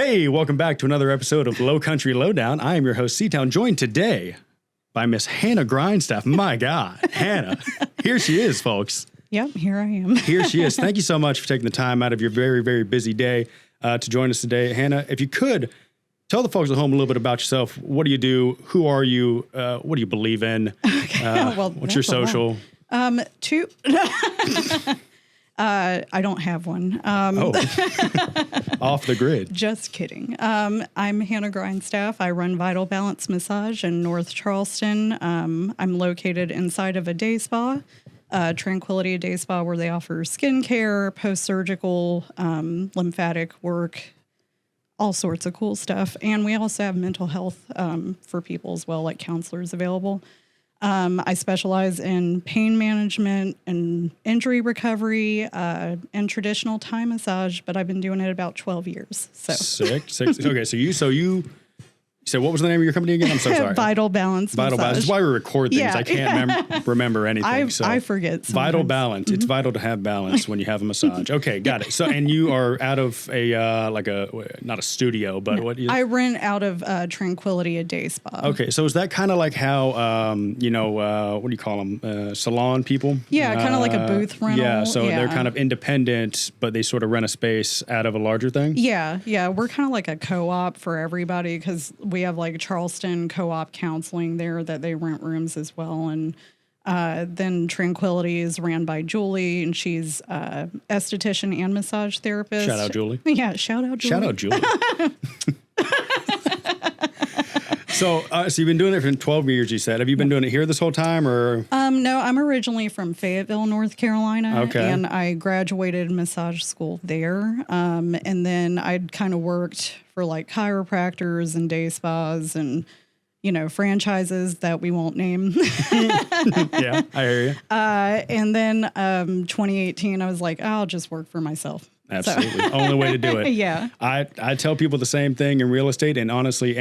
Hey, welcome back to another episode of Lowcountry Lowdown. I am your host, C-Town, joined today by Miss Hannah Grindstaff. My God, Hannah, here she is, folks. Yep, here I am. Here she is. Thank you so much for taking the time out of your very, very busy day to join us today. Hannah, if you could, tell the folks at home a little bit about yourself. What do you do? Who are you? What do you believe in? What's your social? I don't have one. Off the grid. Just kidding. I'm Hannah Grindstaff. I run Vital Balance Massage in North Charleston. I'm located inside of a day spa, Tranquility Day Spa, where they offer skincare, post-surgical, lymphatic work, all sorts of cool stuff. And we also have mental health for people as well, like counselors available. I specialize in pain management and injury recovery and traditional Thai massage, but I've been doing it about 12 years. So Sick. Okay, so you said, what was the name of your company again? I'm so sorry. Vital Balance Massage. Vital Balance. This is why we record things. Yeah. I can't remember anything. I forget sometimes. Vital Balance. Mm-hmm. It's vital to have balance when you have a massage. Okay, got it. So, and you are out of a, not a studio, but no, what? I rent out of Tranquility, a day spa. Okay, so is that kind of like how, what do you call them? Salon people? Yeah, kind of like a booth rental. Yeah, so they're kind of independent, but they sort of rent a space out of a larger thing? Yeah. We're kind of like a co-op for everybody because we have like Charleston co-op counseling there that they rent rooms as well. And then Tranquility is ran by Julie, and she's esthetician and massage therapist. Shout out Julie. Yeah, shout out Julie. Shout out Julie. So you've been doing it for 12 years, you said. Have you been doing it here this whole time, or? No, I'm originally from Fayetteville, North Carolina. Okay. And I graduated massage school there. And then I'd kind of worked for like chiropractors and day spas and, franchises that we won't name. Yeah, I hear you. And then 2018, I was like, I'll just work for myself. Absolutely. So. Only way to do it. Yeah. I tell people the same thing in real estate, and honestly,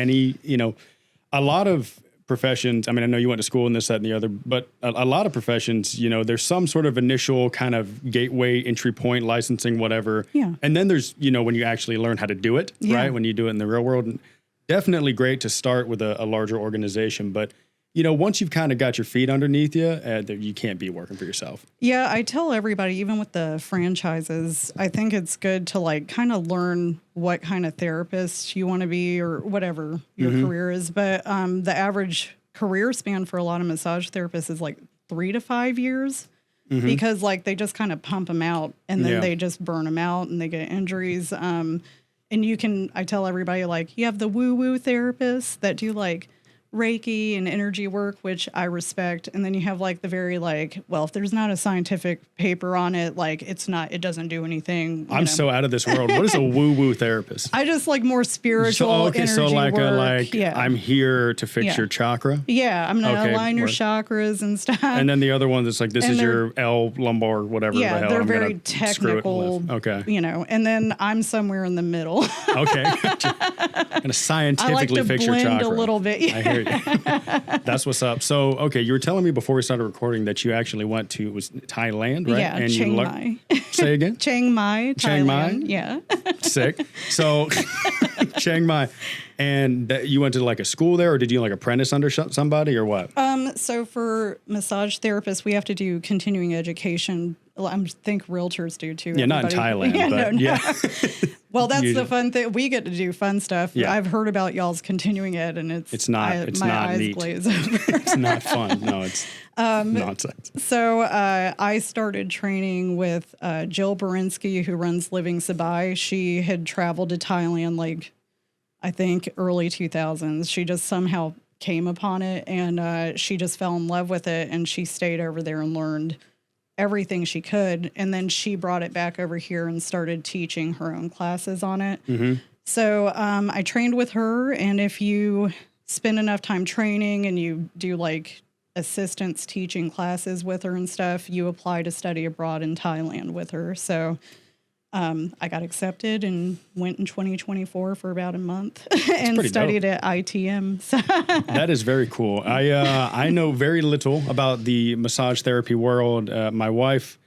a lot of professions, I mean, I know you went to school in this, that, and the other, but a lot of professions, there's some sort of initial kind of gateway, entry point, licensing, whatever. Yeah. And then there's, when you actually learn how to do it, right? When you do it in the real world. And definitely great to start with a larger organization. But, once you've kind of got your feet underneath you, you can't be working for yourself. Yeah, I tell everybody, even with the franchises, I think it's good to like kind of learn what kind of therapist you want to be or whatever your career is. But the average career span for a lot of massage therapists is like 3 to 5 years because like they just kind of pump them out and then they just burn them out and they get injuries. And I tell everybody, like, you have the woo-woo therapists that do like Reiki and energy work, which I respect. And then you have like the very like, well, if there's not a scientific paper on it, like it doesn't do anything. I'm so out of this world. What is a woo-woo therapist? I just like more spiritual energy work. I'm here to fix your chakra. Yeah, I'm going to align your chakras and stuff. And then the other one that's like, this is your L lumbar, whatever the hell. They're very technical. Okay. And then I'm somewhere in the middle. Okay. Going to scientifically fix your chakra. I like to blend a little bit. Yeah. I hear you. That's what's up. So, okay, you were telling me before we started recording that you actually went to, it was Thailand, right? Yeah, Chiang Mai. Say again? Chiang Mai, Thailand. Chiang Mai? Yeah. Sick. So, Chiang Mai. And you went to like a school there, or did you like apprentice under somebody, or what? So for massage therapists, we have to do continuing education. I think realtors do too. Yeah, not in Thailand, but yeah. Well, that's the fun thing. We get to do fun stuff. Yeah. I've heard about y'all's continuing ed, and it's not my eyes neat. Glaze over. It's not fun. No, it's nonsense. So I started training with Jill Berinsky, who runs Living Sabai. She had traveled to Thailand like, I think, early 2000s. She just somehow came upon it, and she just fell in love with it, and she stayed over there and learned everything she could. And then she brought it back over here and started teaching her own classes on it. Mm-hmm. So I trained with her, and if you spend enough time training and you do like assistance teaching classes with her and stuff, you apply to study abroad in Thailand with her. So I got accepted and went in 2024 for about a month and studied at ITM. So. That is very cool. I know very little about the massage therapy world. My wife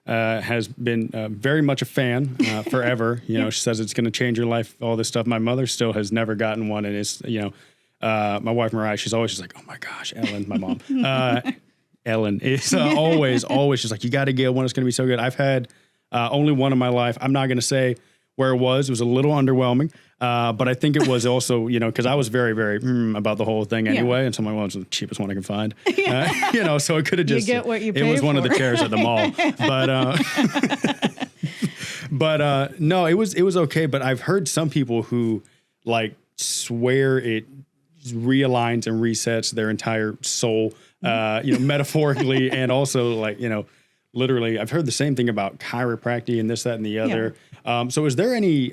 has been very much a fan forever. You know, she says it's going to change your life, all this stuff. My mother still has never gotten one. And it's, you know, my wife, Mariah, she's always just like, oh my gosh, Ellen, my mom. Ellen is always just like, you got to get one. It's going to be so good. I've had only one in my life. I'm not going to say where it was. It was a little underwhelming. But I think it was also, you know, because I was very, very about the whole thing anyway. And so my one's the cheapest one I can find. You know, so it could have just, you get what you pay it was one of for. the chairs at the mall. But no, it was okay. But I've heard some people who like swear it realigns and resets their entire soul, you know, metaphorically and also like, you know, literally. I've heard the same thing about chiropractic and this, that, and the other. So is there any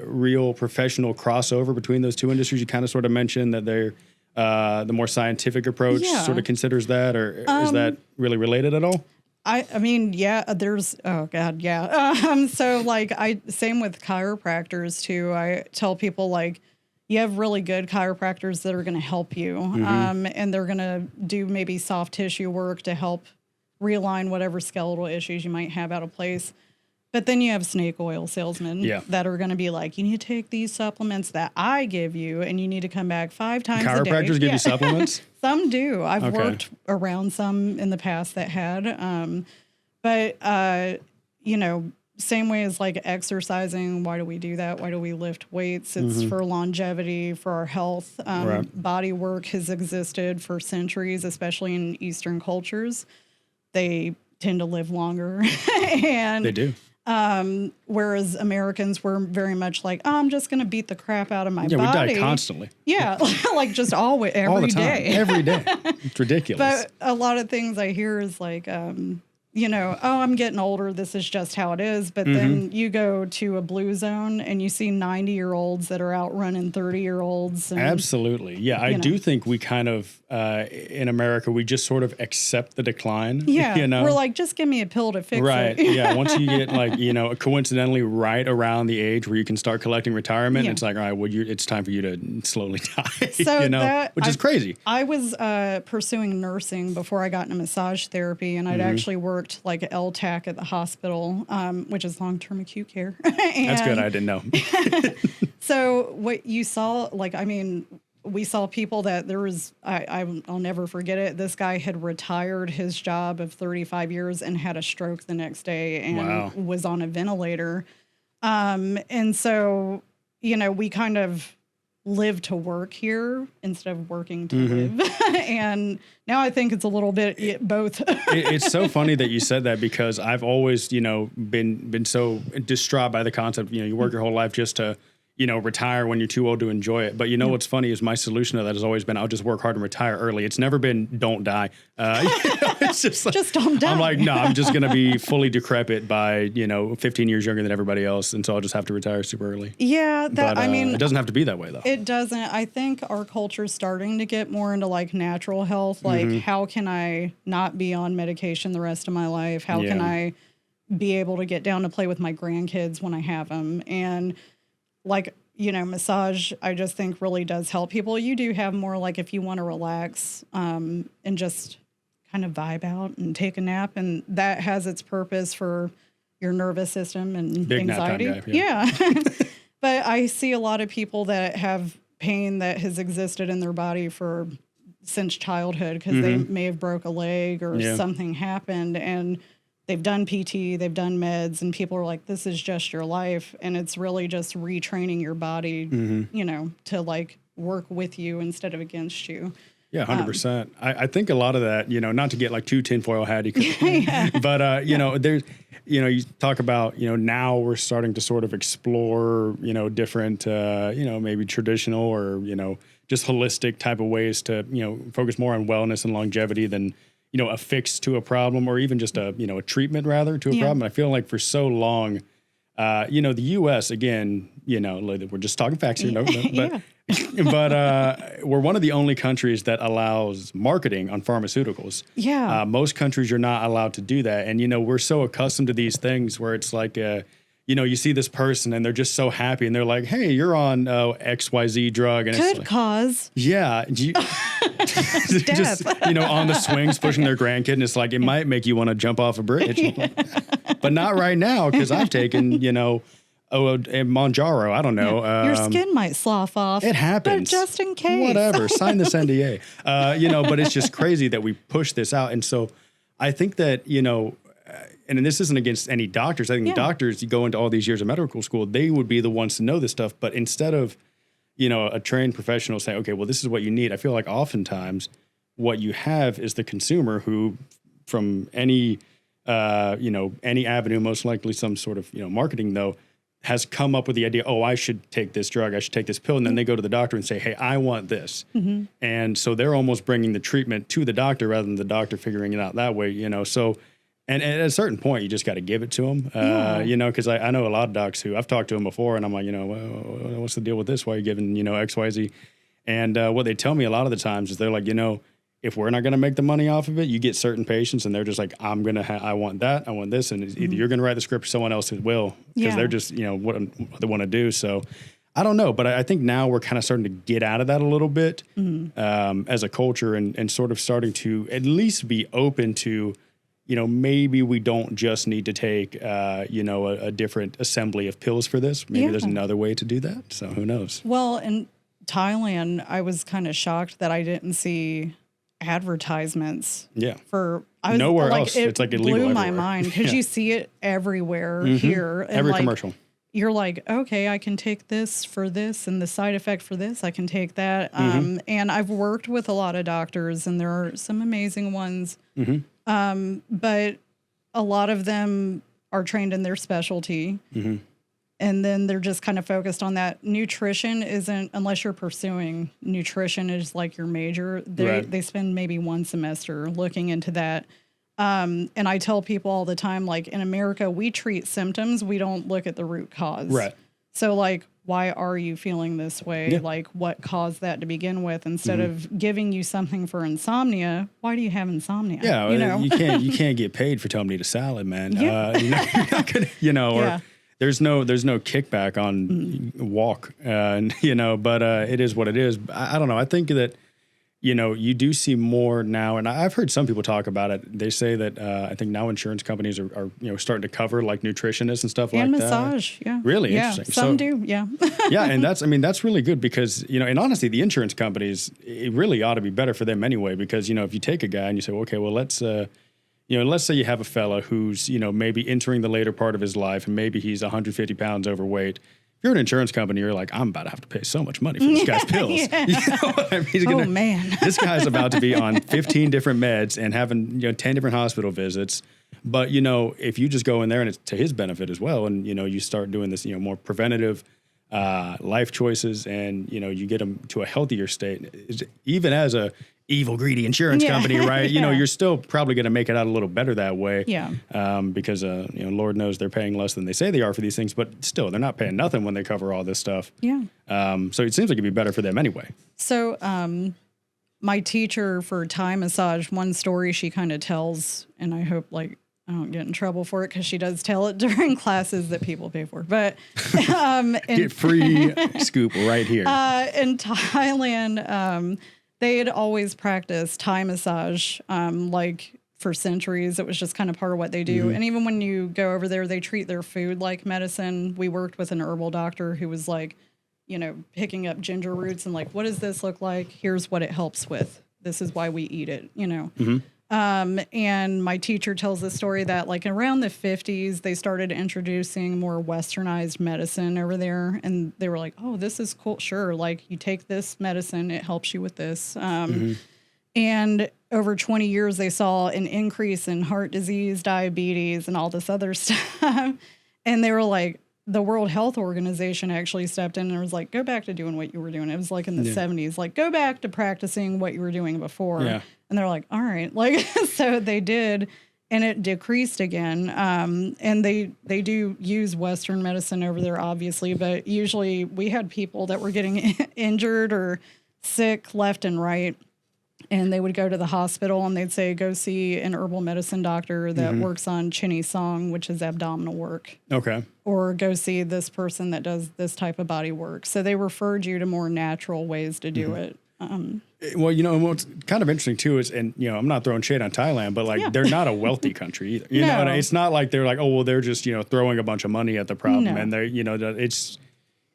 real professional crossover between those two industries? You kind of sort of mentioned that they're the more scientific approach sort of considers that, or is that really related at all? I mean, yeah, there's, oh God, yeah. So like same with chiropractors too. I tell people like, you have really good chiropractors that are going to help you. And they're going to do maybe soft tissue work to help realign whatever skeletal issues you might have out of place. But then you have snake oil salesmen that are going to be like, you need to take these supplements that I give you, and you need to come back 5 times a day. Chiropractors give you supplements? Some do. I've worked around some in the past that had. But you know, same way as like exercising. Why do we do that? Why do we lift weights? It's for longevity, for our health. Body work has existed for centuries, especially in Eastern cultures. They tend to live longer. And they do. Whereas Americans were very much like, oh, I'm just going to beat the crap out of my body. Yeah, we die constantly. Yeah, like just always, every day. Every day. It's ridiculous. But a lot of things I hear is like, you know, oh, I'm getting older. This is just how it is. But then you go to a blue zone and you see 90-year-olds that are outrunning 30-year-olds. Absolutely. Yeah, I do think we kind of, in America, we just sort of accept the decline. Yeah, you know? We're like, just give me a pill to fix it. Right, yeah. Once you get like, you know, coincidentally right around the age where you can start collecting retirement, it's like, all right, well, it's time for you to slowly die, so you know, which is crazy. I was pursuing nursing before I got into massage therapy, and I'd actually worked like LTAC at the hospital, which is long-term acute care. That's good. I didn't know. So what you saw, like, I mean, we saw people that there was, I'll never forget it. This guy had retired his job of 35 years and had a stroke the next day and was on a ventilator. And so, you know, we kind of live to work here instead of working to live. And now I think it's a little bit both. It's so funny that you said that, because I've always, you know, been so distraught by the concept, you know, you work your whole life just to, you know, retire when you're too old to enjoy it. But you know what's funny is my solution to that has always been, I'll just work hard and retire early. It's never been don't die. You know, it's just like, just don't die. I'm like, no, I'm just going to be fully decrepit by, you know, 15 years younger than everybody else. And so I'll just have to retire super early. Yeah. That, but, I mean, it doesn't have to be that way though. It doesn't. I think our culture's starting to get more into like natural health. Like, how can I not be on medication the rest of my life? How can I be able to get down to play with my grandkids when I have them? And like, you know, massage, I just think really does help people. You do have more like if you want to relax and just kind of vibe out and take a nap. And that has its purpose for your nervous system and Big anxiety. nap time guy, yeah. But I see a lot of people that have pain that has existed in their body for since childhood because they may have broke a leg or something happened, and they've done PT, they've done meds, and people are like, this is just your life. And it's really just retraining your body, you know, to like work with you instead of against you. Yeah, 100%. I think a lot of that, you know, not to get like too tinfoil hatty, but, you know, there's, you know, you talk about, you know, now we're starting to sort of explore, you know, different, you know, maybe traditional or, you know, just holistic type of ways to, you know, focus more on wellness and longevity than, you know, a fix to a problem, or even just a, you know, a treatment rather to a problem. I feel like for so long, you know, the U.S., again, you know, we're just talking facts here, but we're one of the only countries that allows marketing on pharmaceuticals. Yeah. Most countries, you're not allowed to do that. And, you know, we're so accustomed to these things where it's like, you know, you see this person and they're just so happy and they're like, hey, you're on XYZ drug. And Good it's like, cause. yeah. just, on the swings pushing their grandkid. And it's like, it might make you want to jump off a bridge, but not right now. Cause I've taken, a Monjaro. I don't know. Your skin might slough off. It happens. But just in case. Whatever. Sign this NDA. But it's just crazy that we push this out. And so I think that, and this isn't against any doctors. I think doctors, you go into all these years of medical school, they would be the ones to know this stuff. But instead of, a trained professional saying, okay, well, this is what you need. I feel like oftentimes what you have is the consumer who, from any avenue, most likely some sort of, marketing though, has come up with the idea, I should take this drug, I should take this pill. And then they go to the doctor and say, hey, I want this. Mm-hmm. And so they're almost bringing the treatment to the doctor rather than the doctor figuring it out that way, so. And at a certain point, you just got to give it to them, because I know a lot of docs who I've talked to them before, and I'm like, what's the deal with this? Why are you giving, X, Y, Z? And what they tell me a lot of the times is they're like, if we're not going to make the money off of it, you get certain patients and they're just like, I want that, I want this. And either you're going to write the script or someone else will, because they're just, what they want to do. So I don't know, but I think now we're kind of starting to get out of that a little bit as a culture and sort of starting to at least be open to, maybe we don't just need to take, a different assembly of pills for this. Maybe there's another way to do that. So who knows? Well, in Thailand, I was kind of shocked that I didn't see advertisements. Yeah. Nowhere else. It's like illegal blew my everywhere. mind because you see it everywhere here. And every commercial. You're like, okay, I can take this for this and the side effect for this, I can take that. And I've worked with a lot of doctors and there are some amazing ones. But a lot of them are trained in their specialty. And then they're just kind of focused on that. Nutrition isn't, unless you're pursuing nutrition is like your major, they spend maybe one semester looking into that. And I tell people all the time, like in America, we treat symptoms. We don't look at the root cause. Right. So like, why are you feeling this way? Yeah. Like what caused that to begin with? Instead of giving you something for insomnia, why do you have insomnia? Yeah. You can't get paid for telling me to eat a salad, man. Yeah. You're not gonna, or there's no kickback on walk, but it is what it is. I don't know. I think that, you do see more now, and I've heard some people talk about it. They say that I think now insurance companies are starting to cover like nutritionists and stuff and like that. And massage, yeah. Really interesting. Some do, yeah. Yeah, and that's really good because, and honestly, the insurance companies, it really ought to be better for them anyway because, if you take a guy and you say, okay, well, let's say you have a fella who's, maybe entering the later part of his life and maybe he's 150 pounds overweight. If you're an insurance company, you're like, I'm about to have to pay so much money for this guy's pills. Yeah. You know what I mean? Man. This guy's about to be on 15 different meds and having, 10 different hospital visits. But, if you just go in there and it's to his benefit as well, and, you start doing this, more preventative life choices and, you get them to a healthier state, even as a evil, greedy insurance company, right? You're still probably going to make it out a little better that way. Yeah. Because, Lord knows they're paying less than they say they are for these things, but still they're not paying nothing when they cover all this stuff. Yeah. So it seems like it'd be better for them anyway. So, my teacher for Thai massage, one story she kind of tells, and I hope I don't get in trouble for it because she does tell it during classes that people pay for. But get free scoop right here. In Thailand, they had always practiced Thai massage, for centuries. It was just kind of part of what they do. And even when you go over there, they treat their food like medicine. We worked with an herbal doctor who was picking up ginger roots and what does this look like? Here's what it helps with. This is why we eat it, And my teacher tells the story that around the 50s, they started introducing more westernized medicine over there. And they were like, oh, this is cool. Sure. You take this medicine, it helps you with this. And over 20 years, they saw an increase in heart disease, diabetes, and all this other stuff. And they were like, the World Health Organization actually stepped in and was like, go back to doing what you were doing. It was in the 70s, go back to practicing what you were doing before. Yeah. And they're like, all right. So they did, and it decreased again. And they do use Western medicine over there, obviously, but usually we had people that were getting injured or sick left and right. And they would go to the hospital and they'd say, go see an herbal medicine doctor that works on Chinny Song, which is abdominal work. Okay. Or go see this person that does this type of body work. So they referred you to more natural ways to do it. Well, and what's kind of interesting too is, and I'm not throwing shade on Thailand, but like they're not a wealthy country either. You know, it's not like they're like, oh well, they're just throwing a bunch of money at the problem, and they're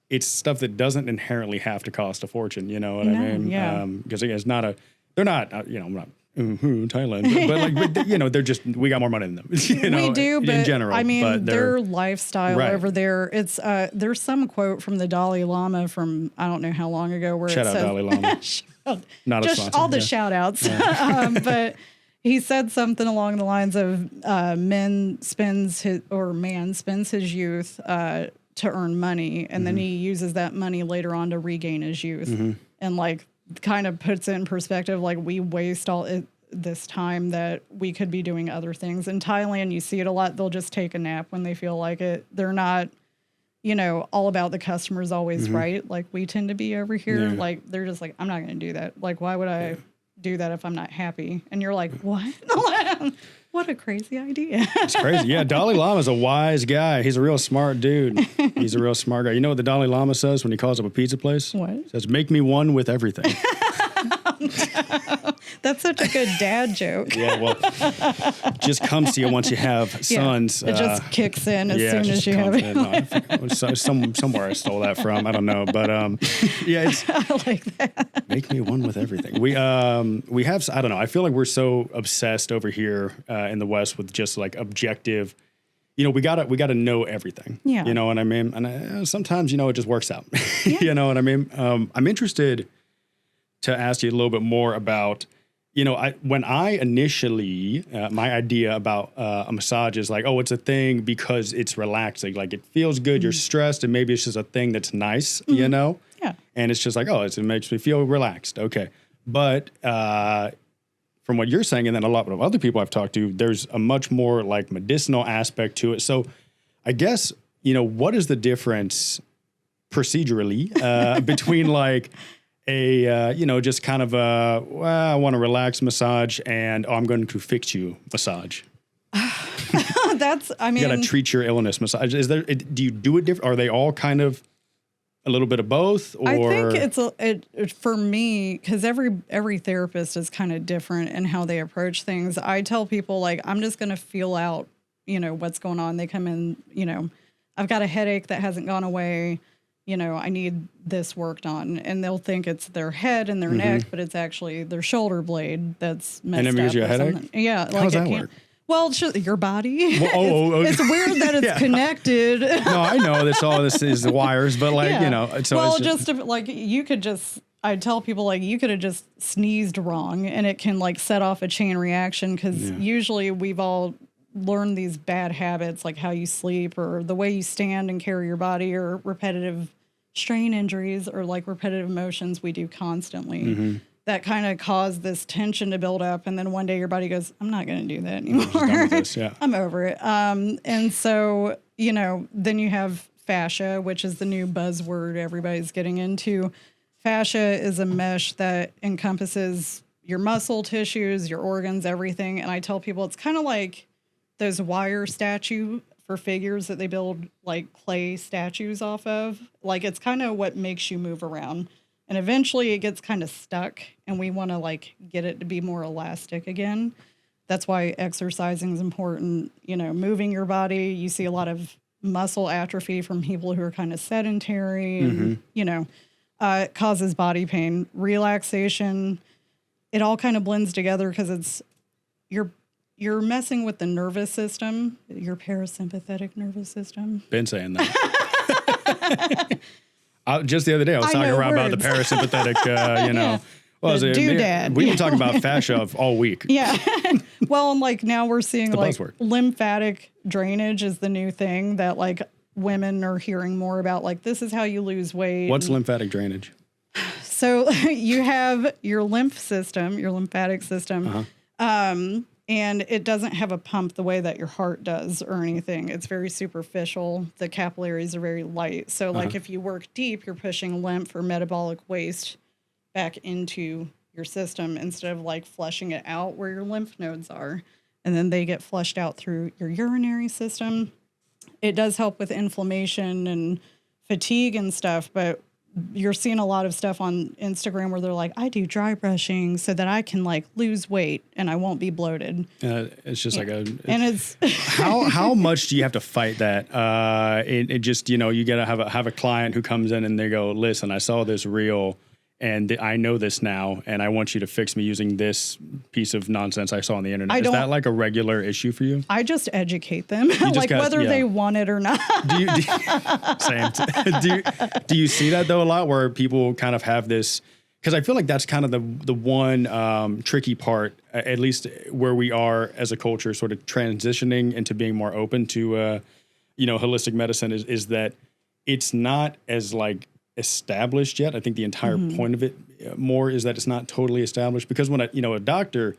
it's stuff that doesn't inherently have to cost a fortune. You know what I mean? Yeah. Because it's not they're not. I'm not. Thailand, but they're just, we got more money than them. We do, but in general, I mean, but their lifestyle over there. It's there's some quote from the Dalai Lama from I don't know how long ago where shout it out says, Dalai Lama, not just a sponsor, all the shout outs. But he said something along the lines of man spends his youth to earn money, and then he uses that money later on to regain his youth, and like kind of puts it in perspective, like we waste this time that we could be doing other things. In Thailand, you see it a lot. They'll just take a nap when they feel like it. They're not, all about the customer's always right. Like we tend to be over here. Yeah. Like they're just like, I'm not going to do that. Like, why would I do that if I'm not happy? And you're like, what? What a crazy idea. It's crazy. Yeah, Dalai Lama's a wise guy. He's a real smart dude. He's a real smart guy. You know what the Dalai Lama says when he calls up a pizza place? What? He says, make me one with everything. That's such a good dad joke. Yeah, well, just comes to you once you have sons. It just kicks in as soon as you have it. Somewhere I stole that from. I don't know. But it's I like that. Make me one with everything. We have, I don't know. I feel like we're so obsessed over here in the West with just like objective. We gotta know everything. Yeah. You know what I mean? And sometimes, it just works out. Yeah. You know what I mean? I'm interested to ask you a little bit more about, when I initially, my idea about a massage is like, oh, it's a thing because it's relaxing. Like it feels good, you're stressed, and maybe it's just a thing that's nice, Yeah. And it's just like, oh, it makes me feel relaxed. Okay. But from what you're saying, and then a lot of other people I've talked to, there's a much more like medicinal aspect to it. So I guess, what is the difference procedurally between like just kind of I want to relax massage and I'm going to fix you massage. You got to treat your illness massage. Do you do it different? Are they all kind of a little bit of both? Or? I think it's for me, because every therapist is kind of different in how they approach things. I tell people like, I'm just going to feel out, what's going on. They come in, I've got a headache that hasn't gone away. I need this worked on, and they'll think it's their head and their neck, but it's actually their shoulder blade that's messed up. And it gives you a headache? Something. Yeah. How does that work? Well, it's just your body. Well, it's weird that it's connected. No, I know that's all this is the wires, but like, So well, you could just, I tell people like you could have just sneezed wrong and it can like set off a chain reaction because usually we've all learned these bad habits like how you sleep or the way you stand and carry your body or repetitive strain injuries or like repetitive motions we do constantly. That kind of cause this tension to build up. And then one day your body goes, I'm not going to do that anymore. I'm done with this, yeah. I'm over it. And so, then you have fascia, which is the new buzzword everybody's getting into. Fascia is a mesh that encompasses your muscle tissues, your organs, everything. And I tell people it's kind of like those wire statue for figures that they build like clay statues off of. Like it's kind of what makes you move around. And eventually it gets kind of stuck and we want to like get it to be more elastic again. That's why exercising is important. Moving your body. You see a lot of muscle atrophy from people who are kind of sedentary and, it causes body pain. Relaxation, it all kind of blends together because it's you're messing with the nervous system, your parasympathetic nervous system. Been saying that. Just the other day, I was talking around about the parasympathetic, Well, doodad. We've been talking about fascia all week. Yeah. Well, and like now we're seeing like lymphatic drainage is the new thing that like women are hearing more about. Like this is how you lose weight. What's lymphatic drainage? So you have your lymphatic system. And it doesn't have a pump the way that your heart does or anything. It's very superficial. The capillaries are very light. So like if you work deep, you're pushing lymph or metabolic waste back into your system instead of like flushing it out where your lymph nodes are. And then they get flushed out through your urinary system. It does help with inflammation and fatigue and stuff, but you're seeing a lot of stuff on Instagram where they're like, I do dry brushing so that I can like lose weight and I won't be bloated. It's just like and it's how much do you have to fight that? It just, you know, you got to have a client who comes in and they go, listen, I saw this reel and I know this now, and I want you to fix me using this piece of nonsense I saw on the internet. Is that like a regular issue for you? I just educate them, like whether they want it or not. Same. Do you see that though a lot, where people kind of have this? Because I feel like that's kind of the one tricky part, at least where we are as a culture, sort of transitioning into being more open to, holistic medicine is that it's not as like established yet. I think the entire point of it more is that it's not totally established, because when a doctor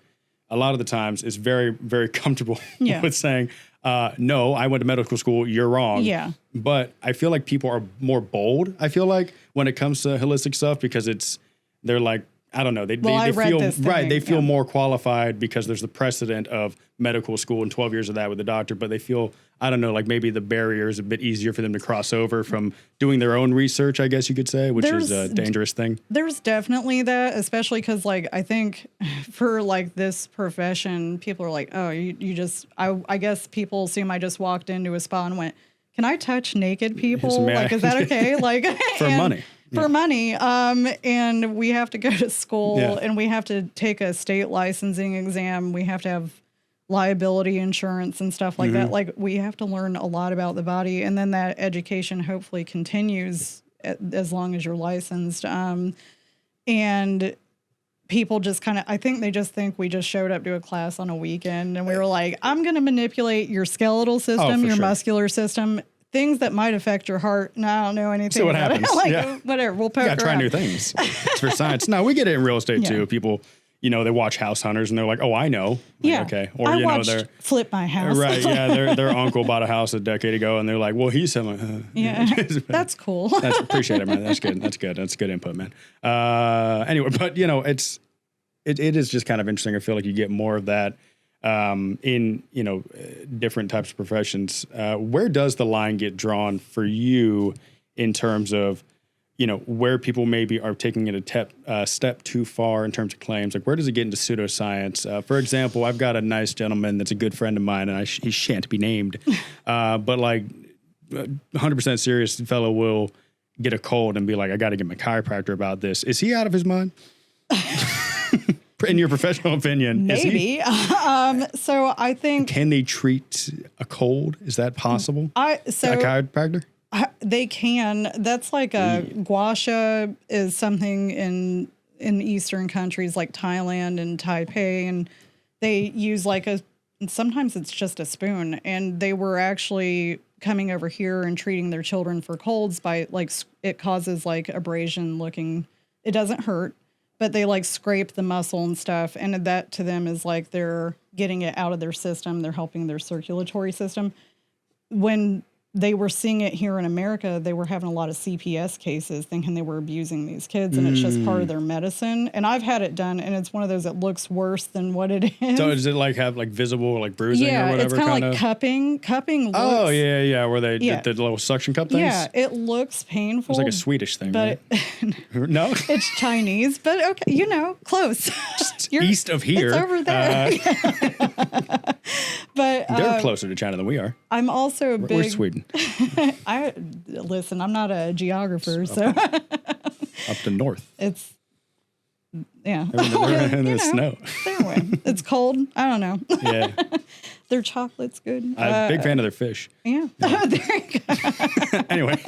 a lot of the times is very, very comfortable with saying, no, I went to medical school, you're wrong. Yeah. But I feel like people are more bold, I feel like, when it comes to holistic stuff, because they're like, I don't know. They feel more qualified because there's the precedent of medical school and 12 years of that with the doctor, but they feel, I don't know, like maybe the barrier is a bit easier for them to cross over from doing their own research, I guess you could say, which is a dangerous thing. There's definitely that, especially because like, I think for like this profession, people are like, oh, you just, I guess people assume I just walked into a spa and went, can I touch naked people? Like, is that okay? Like for money. For money. And we have to go to school and we have to take a state licensing exam. We have to have liability insurance and stuff like that. Like, we have to learn a lot about the body, and then that education hopefully continues as long as you're licensed. And people just kind of, I think they just think we just showed up to a class on a weekend and we were like, I'm going to manipulate your skeletal system, your muscular system, things that might affect your heart. And I don't know anything. See what happens. Whatever. We'll poke around. Try new things. It's for science. No, we get it in real estate too. People, they watch House Hunters and they're like, oh, I know. Like, okay. Or, I watched Flip My House. Right. Yeah. Their uncle bought a house a decade ago and they're like, well, he's someone. That's cool. Appreciate it, man. That's good. That's good input, man. Anyway, but it is just kind of interesting. I feel like you get more of that in different types of professions. Where does the line get drawn for you in terms of where people maybe are taking it a step too far in terms of claims? Like, where does it get into pseudoscience? For example, I've got a nice gentleman that's a good friend of mine, and he shan't be named, but like 100% serious fellow will get a cold and be like, I got to get my chiropractor about this. Is he out of his mind? In your professional opinion, maybe. So I think, can they treat a cold? Is that possible? A chiropractor? They can. That's like gua sha is something in Eastern countries like Thailand and Taipei, and they use sometimes it's just a spoon, and they were actually coming over here and treating their children for colds by it causes abrasion looking. It doesn't hurt, but they scrape the muscle and stuff. And that to them is they're getting it out of their system. They're helping their circulatory system. When they were seeing it here in America, they were having a lot of CPS cases thinking they were abusing these kids, and it's just part of their medicine. And I've had it done, and it's one of those that looks worse than what it is. So does it have visible bruising or whatever? Yeah, it's kind of like cupping. Cupping looks... Oh, yeah, where they the little suction cup things? Yeah, it looks painful. It's like a Swedish thing, but right? No? It's Chinese, but okay, close. East of here. It's over there. But they're closer to China than we are. I'm also a big... We're Sweden. Listen, I'm not a geographer, so... Up to north. It's... Yeah. They're in the snow. It's cold. I don't know. Yeah. Their chocolate's good. I'm a big fan of their fish. Yeah. There you go. Anyway.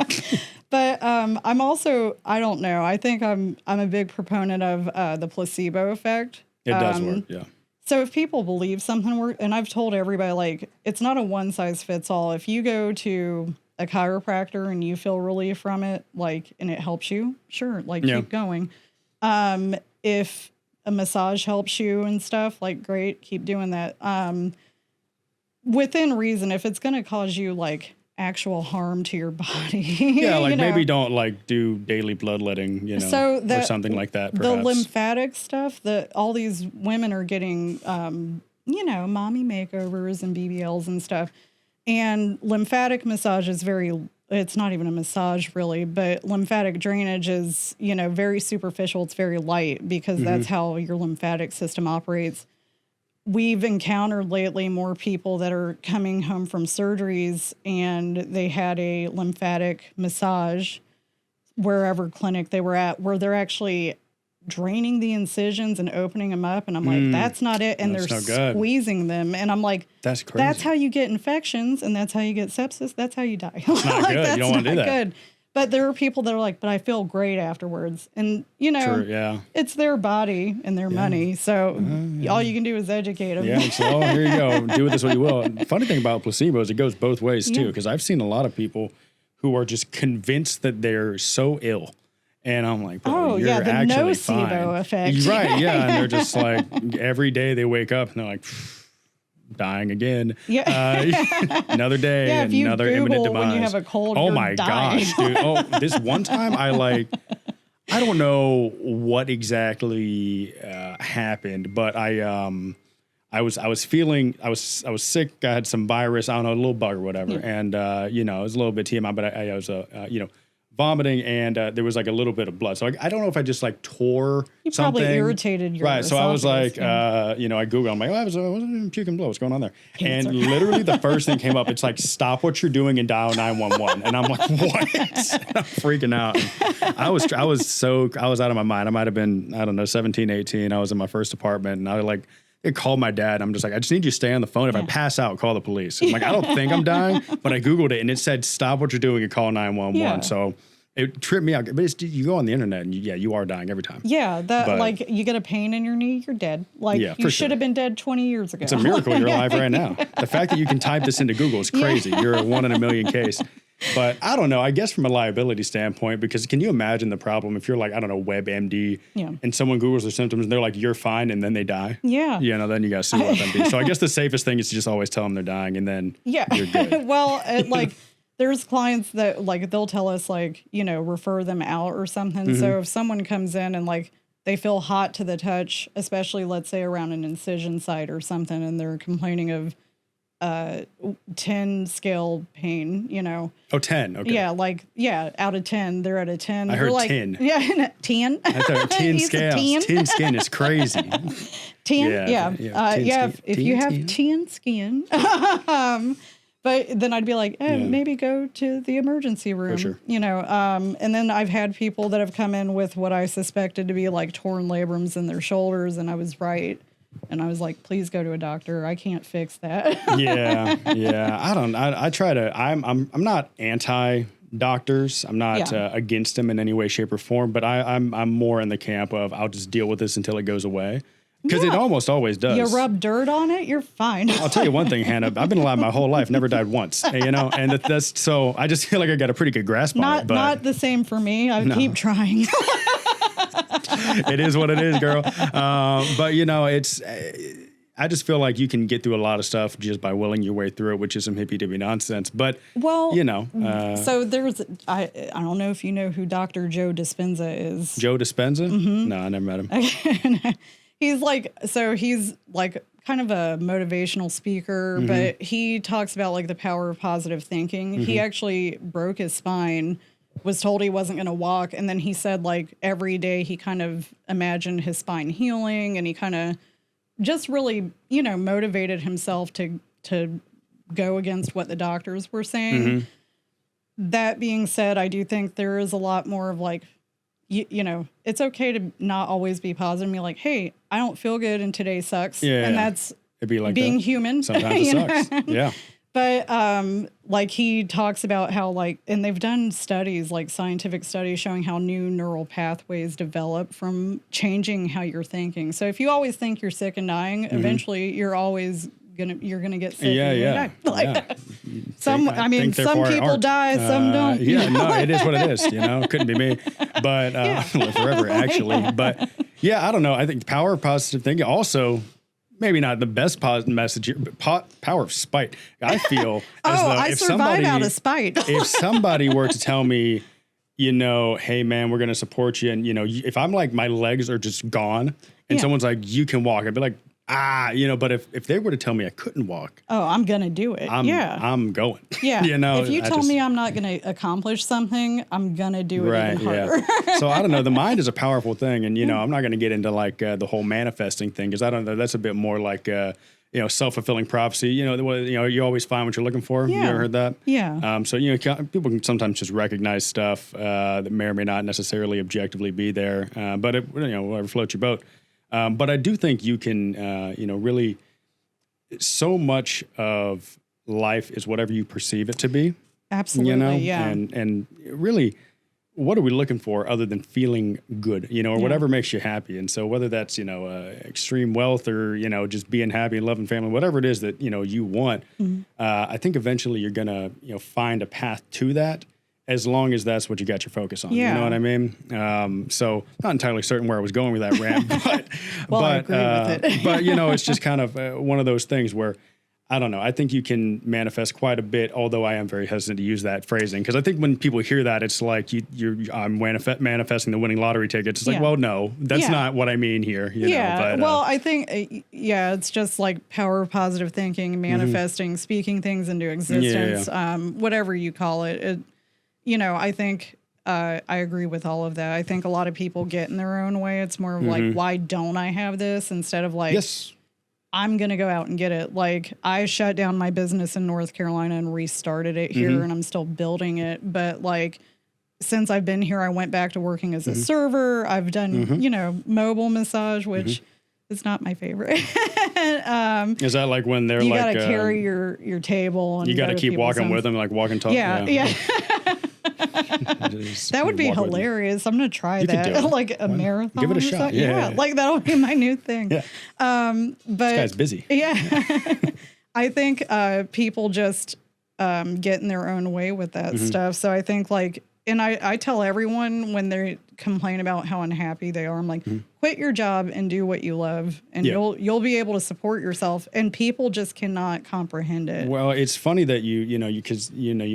But I'm also, I don't know. I think I'm a big proponent of the placebo effect. It does work, yeah. So if people believe something works, and I've told everybody, it's not a one size fits all. If you go to a chiropractor and you feel relief from it, and it helps you, sure, keep going. If a massage helps you and stuff, great, keep doing that. Within reason, if it's going to cause you actual harm to your body. Yeah, maybe don't do daily bloodletting, or something like that. Perhaps. The lymphatic stuff that all these women are getting, mommy makeovers and BBLs and stuff. And lymphatic massage is very it's not even a massage really, but lymphatic drainage is, very superficial. It's very light because that's how your lymphatic system operates. We've encountered lately more people that are coming home from surgeries and they had a lymphatic massage wherever clinic they were at, where they're actually draining the incisions and opening them up. And I'm like, that's not it. And they're squeezing them. And I'm like, that's crazy. That's how you get infections and that's how you get sepsis. That's how you die. It's not good. That's you don't want to do that. Good. But there are people that are like, but I feel great afterwards. And, True, it's their body and their money. So all you can do is educate them. Yeah, so here you go. Do with this what you will. The funny thing about placebo is it goes both ways, too, because I've seen a lot of people who are just convinced that they're so ill. And I'm like, bro, you're the actually nocebo fine. effect. Right, yeah. And they're just like, every day they wake up and they're like, dying again. Yeah. Another day, if you another Google imminent demise. when you have a cold, oh you're my dying. gosh, dude. Oh, this one time I don't know what exactly happened, but I was sick. I had some virus, I don't know, a little bug or whatever. And, it was a little bit TMI, but I was, vomiting and there was like a little bit of blood. So I don't know if I just like tore you something. Probably irritated your Right. So I was like, I Googled, I'm like, I was puking blood. What's going on there? Cancer. And literally the first thing came up. It's like, stop what you're doing and dial 911. And I'm like, what? And I'm freaking out. And I was out of my mind. I might've been, I don't know, 17, 18. I was in my first apartment and I called my dad. I'm just like, I just need you to stay on the phone. If I pass out, call the police. I'm like, I don't think I'm dying, but I Googled it and it said, stop what you're doing and call 911. Yeah. So it tripped me out. But you go on the internet and you are dying every time. Yeah. You get a pain in your knee, you're dead. Like you should have been dead 20 years ago. It's a miracle you're alive right now. The fact that you can type this into Google is crazy. You're a 1 in a million case. But I don't know. I guess from a liability standpoint, because can you imagine the problem if you're like, I don't know, WebMD and someone Googles their symptoms and they're like, you're fine. And then they die. Yeah. Then you got to sue WebMD. So I guess the safest thing is to just always tell them they're dying and then you're good. Well, there's clients that they'll tell us refer them out or something. So if someone comes in and they feel hot to the touch, especially let's say around an incision site or something, and they're complaining of 10 scale pain, Oh, 10. Okay. Yeah, out of 10, they're at a 10. I heard 10. Yeah, 10. I thought 10 scales. 10 skin is crazy. 10? Yeah. If you have 10 skin. But then I'd be like, maybe go to the emergency room, For sure. And then I've had people that have come in with what I suspected to be torn labrums in their shoulders. And I was right. And I was like, please go to a doctor. I can't fix that. Yeah. I try to, I'm not anti doctors. I'm not against them in any way, shape or form, but I'm more in the camp of I'll just deal with this until it goes away. Because it almost always does. You rub dirt on it, you're fine. I'll tell you one thing, Hannah. I've been alive my whole life, never died once. And that's so. I just feel like I got a pretty good grasp on it. But not the same for me. I keep trying. It is what it is, girl. But it's. I just feel like you can get through a lot of stuff just by willing your way through it, which is some hippy dippy nonsense. But so there's. I don't know if you know who Dr. Joe Dispenza is. Joe Dispenza? Mm-hmm. No, I never met him. He's kind of a motivational speaker, but he talks about the power of positive thinking. He actually broke his spine, was told he wasn't going to walk. And then he said every day he kind of imagined his spine healing and he kind of just really, motivated himself to go against what the doctors were saying. That being said, I do think there is a lot more of it's okay to not always be positive and be like, hey, I don't feel good and today sucks. Yeah. And that's it'd be like being that. human. Sometimes it sucks. Yeah. But he talks about how and they've done studies, scientific studies showing how new neural pathways develop from changing how you're thinking. So if you always think you're sick and dying, eventually you're always you're gonna get sick. Yeah. Some people die, some don't. It is what it is. Couldn't be me, but live forever actually. But I don't know. I think the power of positive thinking also. Maybe not the best positive message here, but power of spite. I feel as though I survive out of spite. If somebody were to tell me, hey man, we're going to support you. And if I'm my legs are just gone and someone's like, you can walk. I'd be like, but if they were to tell me I couldn't walk, Oh, I'm going to do it. I'm going. Yeah. If you tell just, me I'm not going to accomplish something, I'm going to do it even harder. Yeah. So I don't know. The mind is a powerful thing. And, I'm not going to get into like the whole manifesting thing because I don't know. That's a bit more like, self-fulfilling prophecy. You always find what you're looking for. Yeah. You ever heard that? Yeah. So, people can sometimes just recognize stuff that may or may not necessarily objectively be there. But it, whatever floats your boat. But I do think you can, really, so much of life is whatever you perceive it to be. Absolutely, yeah. And really, what are we looking for other than feeling good, or whatever makes you happy? And so whether that's, extreme wealth or, just being happy and loving family, whatever it is that, you want, I think eventually you're going to, find a path to that. As long as that's what you got your focus on, you know what I mean? So not entirely certain where I was going with that rant, but I agree with it. but it's just kind of one of those things where I don't know. I think you can manifest quite a bit, although I am very hesitant to use that phrasing because I think when people hear that, it's like I'm manifesting the winning lottery tickets. It's like, well, no, that's not what I mean here. You know, but, well, I think it's just like power of positive thinking, manifesting, speaking things into existence, whatever you call it. I think I agree with all of that. I think a lot of people get in their own way. It's more of like, why don't I have this? Instead of like, I'm going to go out and get it. Like I shut down my business in North Carolina and restarted it here and I'm still building it. But like, since I've been here, I went back to working as a server. I've done, mobile massage, which is not my favorite. Is that like when they're you like... You got to carry your table. And you got to keep walking with them, like walk and talk? Yeah. That would be hilarious. I'm going to try that. Like a marathon. Give it a shot. Yeah. Like that'll be my new thing. Yeah. But this guy's busy. Yeah. I think people just get in their own way with that stuff. So I think like, and I tell everyone when they complain about how unhappy they are, I'm like, quit your job and do what you love, and you'll be able to support yourself. And people just cannot comprehend it. Well, it's funny that you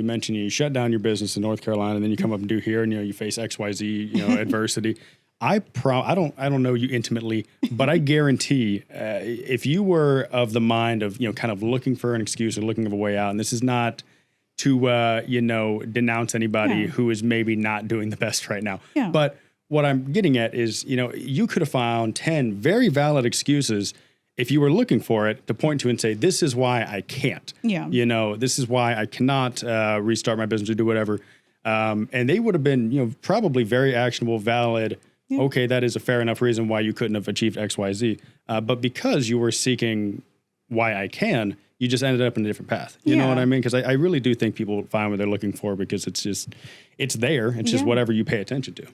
mentioned you shut down your business in North Carolina, and then you come up and do here, and you face XYZ adversity. I don't know you intimately, but I guarantee if you were of the mind of kind of looking for an excuse or looking for a way out, and this is not to, denounce anybody who is maybe not doing the best right now. Yeah. But what I'm getting at is, you could have found 10 very valid excuses if you were looking for it to point to and say, this is why I can't. Yeah. This is why I cannot restart my business or do whatever. And they would have been, probably very actionable, valid. Yeah. Okay, that is a fair enough reason why you couldn't have achieved X, Y, Z. But because you were seeking why I can, you just ended up in a different path. You know what I mean? Because I really do think people find what they're looking for because it's there. It's just whatever you pay attention to.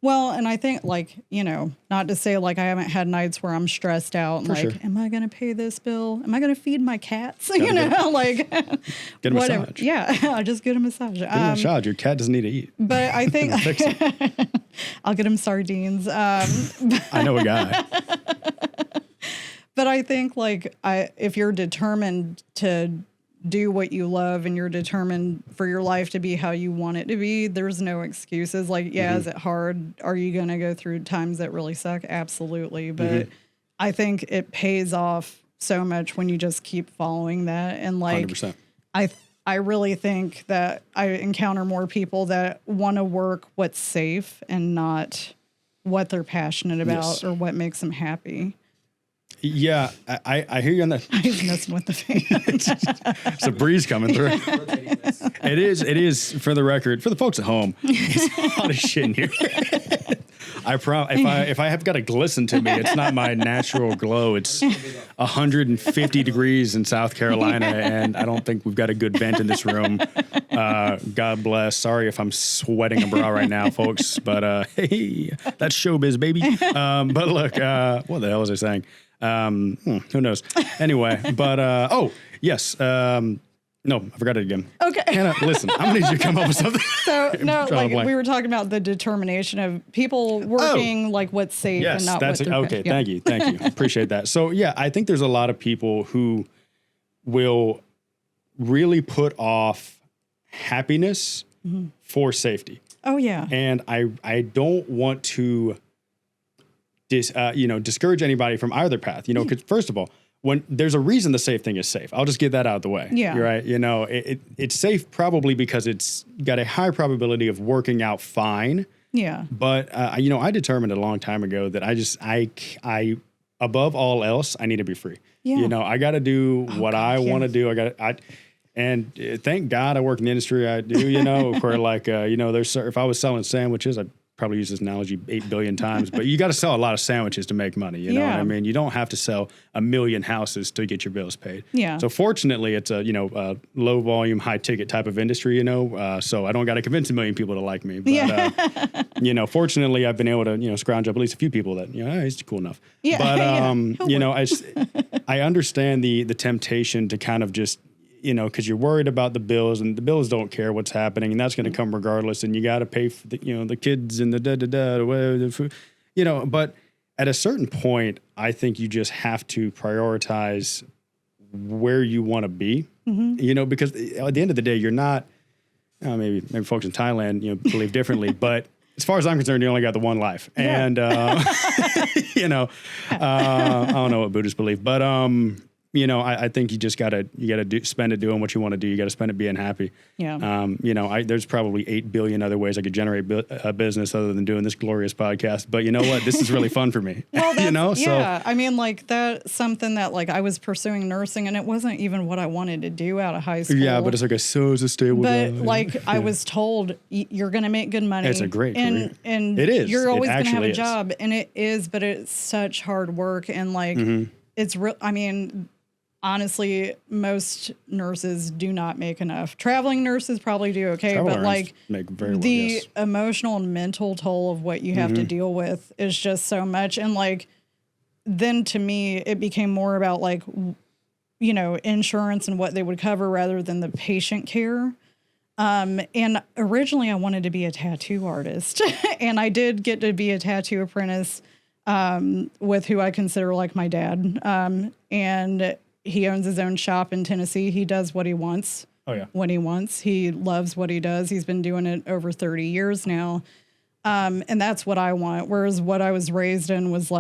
Well, and I think like, not to say like I haven't had nights where I'm stressed out and am I going to pay this bill? Am I going to feed my cats? Like get a whatever. Massage. Yeah, I'll just get a massage. Get a massage. Your cat doesn't need to eat. But I think I'll get him sardines. I know a guy. But I think like if you're determined to do what you love and you're determined for your life to be how you want it to be, there's no excuses. Like, is it hard? Are you going to go through times that really suck? Absolutely. But I think it pays off so much when you just keep following that. And like, 100%. I really think that I encounter more people that want to work what's safe and not what they're passionate about or what makes them happy. Yeah, I hear you on that. He's messing with the fan. It's a breeze coming through. It is, for the record, for the folks at home, it's hot as shit in here. If I have got a glisten to me, it's not my natural glow. It's 150 degrees in South Carolina, and I don't think we've got a good vent in this room. God bless. Sorry if I'm sweating a bra right now, folks, but hey, that's showbiz, baby. But look, what the hell was I saying? Who knows? Anyway, but yes. No, I forgot it again. Okay. Hannah, listen, I'm going to need you to come up with something. So, no, like we were talking about the determination of people working like what's safe and not what's okay. Thank you. Appreciate that. So, yeah, I think there's a lot of people who will really put off happiness for safety. Oh, yeah. And I don't want to discourage anybody from either path, because first of all, when there's a reason the safe thing is safe, I'll just get that out of the way. Yeah. Right. It's safe probably because it's got a high probability of working out fine. Yeah. But, I determined a long time ago that I above all else, I need to be free. Yeah. I got to do what I want to do. And thank God I work in the industry I do, where if I was selling sandwiches, I'd probably use this analogy 8 billion times, but you got to sell a lot of sandwiches to make money. You know what I mean? You don't have to sell 1 million houses to get your bills paid. Yeah. So fortunately it's a low volume, high ticket type of industry, so I don't got to convince 1 million people to like me. But, fortunately I've been able to, scrounge up at least a few people that, he's cool enough. Yeah. But, I understand the temptation to kind of just, because you're worried about the bills, and the bills don't care what's happening, and that's going to come regardless. And you got to pay for the kids and the food, But at a certain point, I think you just have to prioritize where you want to be, because at the end of the day, you're not. Maybe folks in Thailand, believe differently, but as far as I'm concerned, you only got the one life, and I don't know what Buddhists believe, but I think you just gotta spend it doing what you want to do. You got to spend it being happy. Yeah. There's probably 8 billion other ways I could generate a business other than doing this glorious podcast. But you know what? This is really fun for me. Well, yeah. I mean, that's something that I was pursuing nursing, and it wasn't even what I wanted to do out of high school. Yeah, but it's so is a stable job. But I was told you're going to make good money. It's a great career. And it is. You're always going to have a is. job, and it is. But it's such hard work, and it's real. I mean. Honestly, most nurses do not make enough. Traveling nurses probably do okay, but make very well, the emotional and mental toll of what you have to deal with is just so much. And then to me, it became more about insurance and what they would cover rather than the patient care. And originally I wanted to be a tattoo artist and I did get to be a tattoo apprentice with who I consider my dad. And he owns his own shop in Tennessee. He does what he wants when he wants. He loves what he does. He's been doing it over 30 years now. And that's what I want. Whereas what I was raised in was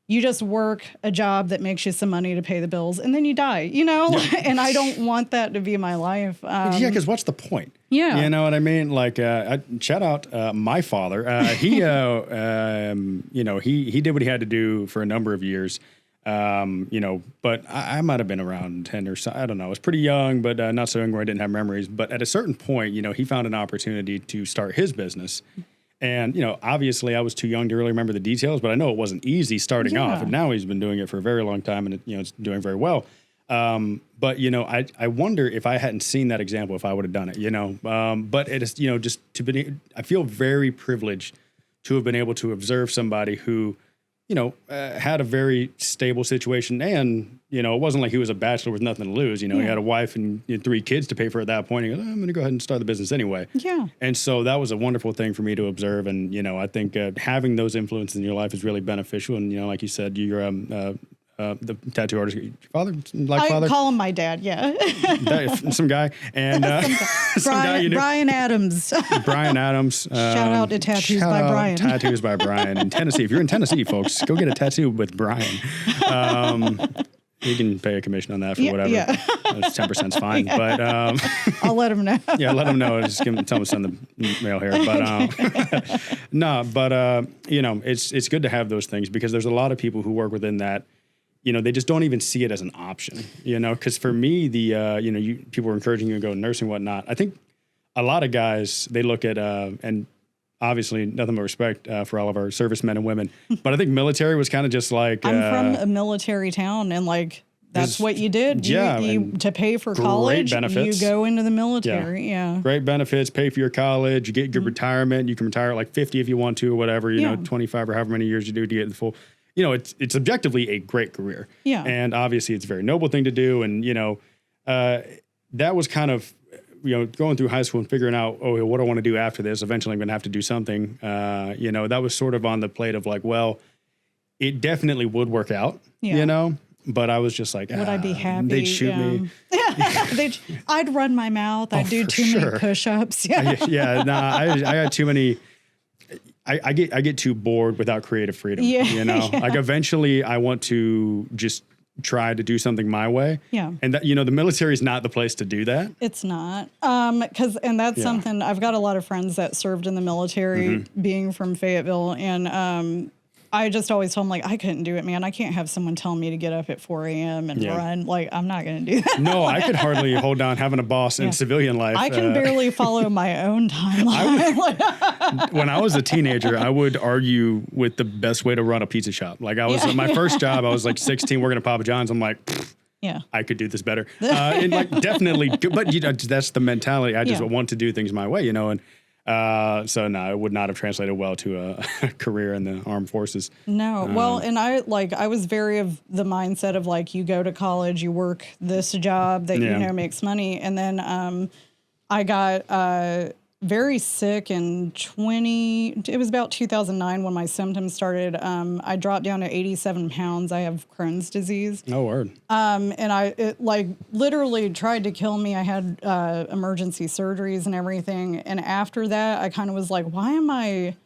you just work a job that makes you some money to pay the bills and then you die, and I don't want that to be my life. Because what's the point? Yeah. You know what I mean? Shout out my father. He did what he had to do for a number of years. But I might have been around 10 or so. I don't know. I was pretty young, but not so young where I didn't have memories. But at a certain point, he found an opportunity to start his business. And, obviously I was too young to really remember the details, but I know it wasn't easy starting off. And now he's been doing it for a very long time and, it's doing very well. But, I wonder if I hadn't seen that example, if I would have done it, but it is, just I feel very privileged to have been able to observe somebody who, had a very stable situation. And, it wasn't like he was a bachelor with nothing to lose. He had a wife and 3 kids to pay for at that point. He goes, I'm going to go ahead and start the business anyway. Yeah. And so that was a wonderful thing for me to observe. And, I think having those influences in your life is really beneficial. And, like you said, you're the tattoo artist, your father, I call him my dad. Yeah. Some guy. And Brian Adams. Brian Adams. Shout out to Tattoos by Brian. Tattoos by Brian in Tennessee. If you're in Tennessee, folks, go get a tattoo with Brian. You can pay a commission on that for whatever. Yeah. 10%'s fine. Yeah. But I'll let him know. Yeah, let him know. Just tell him to send the mail here. But it's good to have those things because there's a lot of people who work within that. They just don't even see it as an option, because for me, people are encouraging you to go nursing and whatnot. I think a lot of guys, they look at, and obviously nothing but respect for all of our servicemen and women, but I think military was kind of just I'm from a military town and that's what you did. You to pay for college, benefits. You go into the military. Yeah. Great benefits, pay for your college, you get good retirement. You can retire at 50 if you want to or whatever, 25 or however many years you do to get the full. It's objectively a great career. Yeah. And obviously it's a very noble thing to do. And, that was kind of, going through high school and figuring out, what do I want to do after this? Eventually I'm going to have to do something. That was sort of on the plate of it definitely would work out, but I was just would I be happy? They'd shoot me. I'd run my mouth. I'd do too many push-ups. I got too many. I get too bored without creative freedom. Yeah. You know, like eventually I want to just try to do something my way. Yeah. And that, you know, the military is not the place to do that. It's not. And that's something, I've got a lot of friends that served in the military, being from Fayetteville. And I just always told them, like, I couldn't do it, man. I can't have someone telling me to get up at 4 a.m. and run. Like, I'm not going to do that. No, I could hardly hold down having a boss in civilian life. I can barely follow my own timeline. When I was a teenager, I would argue with the best way to run a pizza shop. Like I was, my first job, I was like 16 working at Papa John's. I'm like, I could do this better. And like definitely, but you know, that's the mentality. I just want to do things my way, you know, and so no, it would not have translated well to a career in the armed forces. No. Well, and I was very of the mindset of like, you go to college, you work this job that, you know, makes money. And then, I got, very sick in it was about 2009 when my symptoms started. I dropped down to 87 pounds. I have Crohn's disease. Oh, word. And it like literally tried to kill me. I had emergency surgeries and everything. And after that, I kind of was like, why am I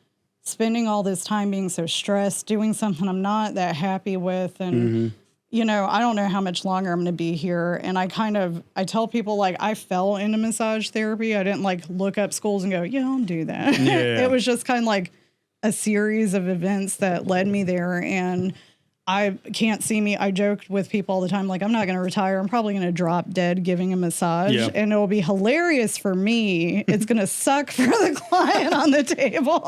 spending all this time being so stressed, doing something I'm not that happy with? And, you know, I don't know how much longer I'm going to be here. And I tell people, like, I fell into massage therapy. I didn't like look up schools and go, I'll do that. It was just kind of like a series of events that led me there. And I can't see me. I joked with people all the time, like, I'm not going to retire. I'm probably going to drop dead giving a massage. And it'll be hilarious for me. It's going to suck for the client on the table.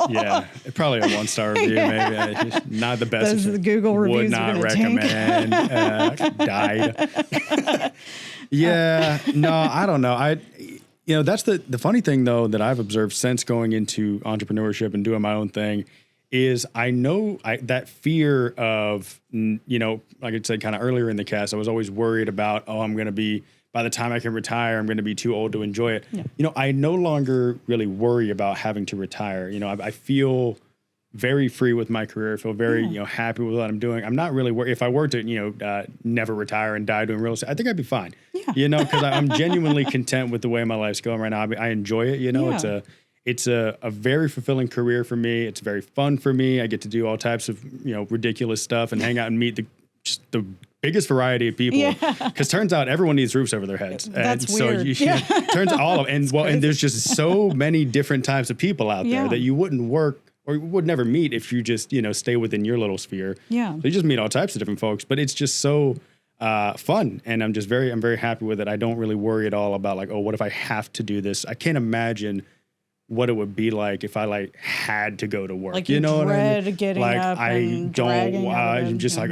Probably a 1-star review, maybe. Not the best. Those are the Google reviews. Would not recommend. Died. No, I don't know. You know, that's the funny thing, though, that I've observed since going into entrepreneurship and doing my own thing is I know that fear of, you know, like I said kind of earlier in the cast, I was always worried about, I'm going to be, by the time I can retire, I'm going to be too old to enjoy it. You know, I no longer really worry about having to retire. You know, I feel very free with my career. I feel very, you know, happy with what I'm doing. I'm not really worried. If I were to, you know, never retire and die doing real estate, I think I'd be fine. You know, because I'm genuinely content with the way my life's going right now. I enjoy it. You know, it's a very fulfilling career for me. It's very fun for me. I get to do all types of, you know, ridiculous stuff and hang out and meet the biggest variety of people. Because turns out everyone needs roofs over their heads. That's and weird. So turns all of and there's just so many different types of people out there that you wouldn't work or would never meet if you just, you know, stay within your little sphere. So you just meet all types of different folks, but it's just so fun. And I'm very happy with it. I don't really worry at all about like, what if I have to do this? I can't imagine what it would be like if I like had to go to work. Like you know what I mean? Getting like up I don't. I'm just like,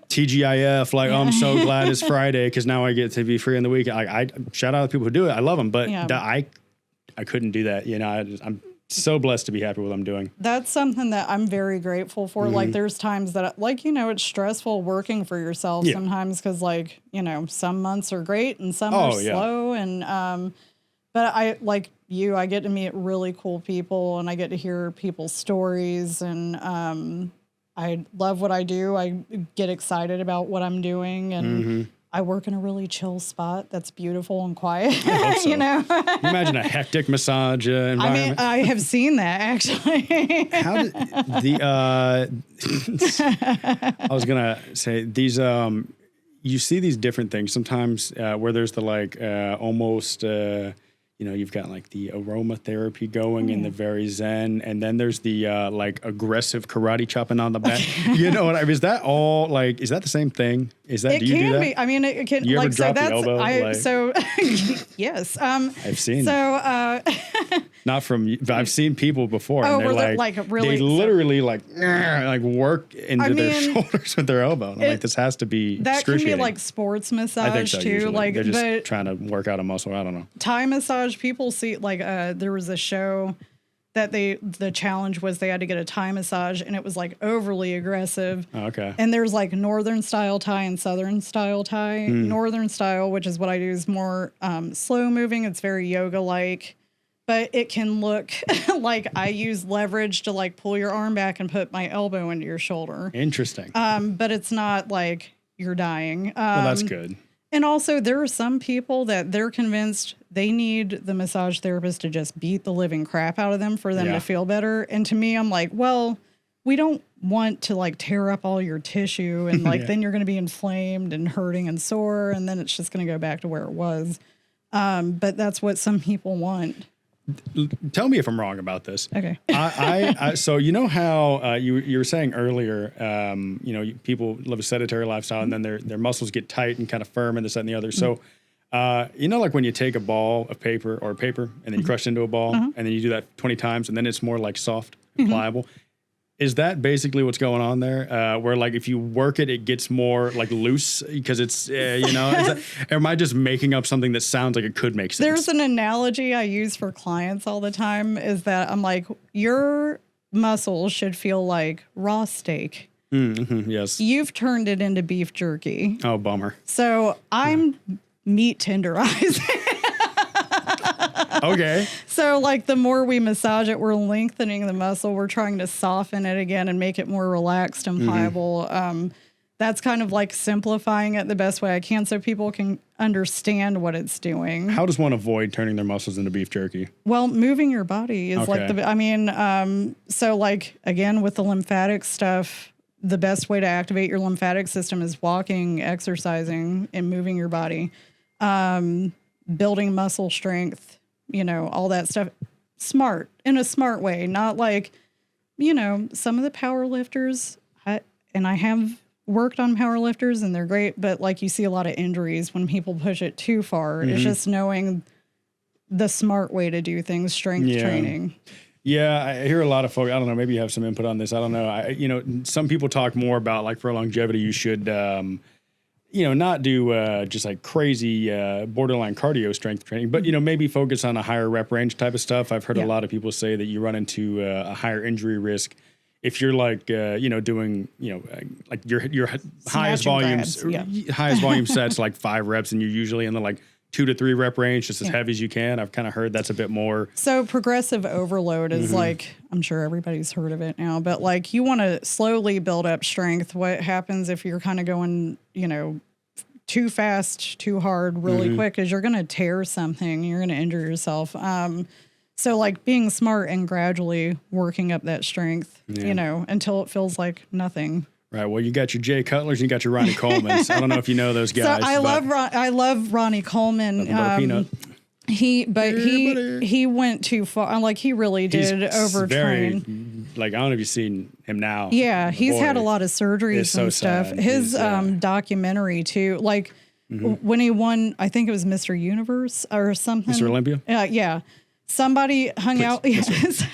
TGIF. Like I'm so glad it's Friday because now I get to be free on the weekend. Like I shout out to people who do it. I love them, but I couldn't do that. You know, I'm so blessed to be happy with what I'm doing. That's something that I'm very grateful for. Like there's times that like, you know, it's stressful working for yourself sometimes because like, you know, some months are great and some are slow. And, but I like you, I get to meet really cool people and I get to hear people's stories and, I love what I do. I get excited about what I'm doing and I work in a really chill spot that's beautiful and quiet. I hope so. You know, you imagine a hectic massage environment. I mean, I have seen that actually. How did I was gonna say these. You see these different things sometimes where there's the like almost. You know, you've got like the aromatherapy going and the very zen, and then there's the like aggressive karate chopping on the back. You know what I mean? Is that all like? Is that the same thing? Is that? It can be. I mean, it can. You like ever drop the elbow? So yes. I've seen. So not from. But I've seen people before, and they're like really. They literally like work into their shoulders with their elbow. And I'm like, this has to be. That can be like sports massage I think so, too. Usually. Like they're just trying to work out a muscle. I don't know. Thai massage. People see like there was a show that the challenge was they had to get a Thai massage and it was like overly aggressive. Oh, okay. And there's like northern style Thai and southern style Thai. Northern style, which is what I do, is more slow moving. It's very yoga like, but it can look like I use leverage to like pull your arm back and put my elbow into your shoulder. Interesting. But it's not like you're dying. Well, that's good. And also, there are some people that they're convinced they need the massage therapist to just beat the living crap out of them for them to feel better. And to me, I'm like, well, we don't want to like tear up all your tissue and like then you're going to be inflamed and hurting and sore, and then it's just going to go back to where it was. But that's what some people want. Tell me if I'm wrong about this. Okay. I so you know how you were saying earlier, people live a sedentary lifestyle and then their muscles get tight and kind of firm and this, that, and the other. So, like when you take a ball of paper and then you crush it into a ball and then you do that 20 times and then it's more like soft and pliable. Is that basically what's going on there? Where like if you work it, it gets more like loose because it's, am I just making up something that sounds like it could make sense? There's an analogy I use for clients all the time is that I'm like, your muscles should feel like raw steak. Mm-hmm, yes. You've turned it into beef jerky. Oh, bummer. So I'm meat tenderizing. Okay. So like the more we massage it, we're lengthening the muscle. We're trying to soften it again and make it more relaxed and pliable. That's kind of like simplifying it the best way I can so people can understand what it's doing. How does one avoid turning their muscles into beef jerky? Well, moving your body is so like, again, with the lymphatic stuff, the best way to activate your lymphatic system is walking, exercising, and moving your body. Building muscle strength, all that stuff, in a smart way, not like, some of the power lifters, I have worked on power lifters and they're great, but like you see a lot of injuries when people push it too far. It's just knowing the smart way to do things, strength training. Yeah, I hear a lot of folks, I don't know, maybe you have some input on this. I don't know. Some people talk more about like for longevity, you should, not do just like crazy borderline cardio strength training, but, maybe focus on a higher rep range type of stuff. I've heard a lot of people say that you run into a higher injury risk if you're like, doing, like your highest volumes, highest volume sets, like 5 reps, and you're usually in the like 2 to 3 rep range, just as heavy as you can. I've kind of heard that's a bit more. So progressive overload is like, I'm sure everybody's heard of it now, but like you want to slowly build up strength. What happens if you're kind of going, too fast, too hard, really quick, is you're going to tear something. You're going to injure yourself. So like being smart and gradually working up that strength, until it feels like nothing. Right. Well, you got your Jay Cutlers and you got your Ronnie Colemans. I don't know if you know those guys. So I love Ronnie Coleman. He went too far. Like he really did overtrain. Like I don't know if you've seen him now. Yeah, he's had a lot of surgeries and stuff. Sad. His documentary too. Like when he won, I think it was Mr. Universe or something. Mr. Olympia. Yeah. Somebody hung out. Yes.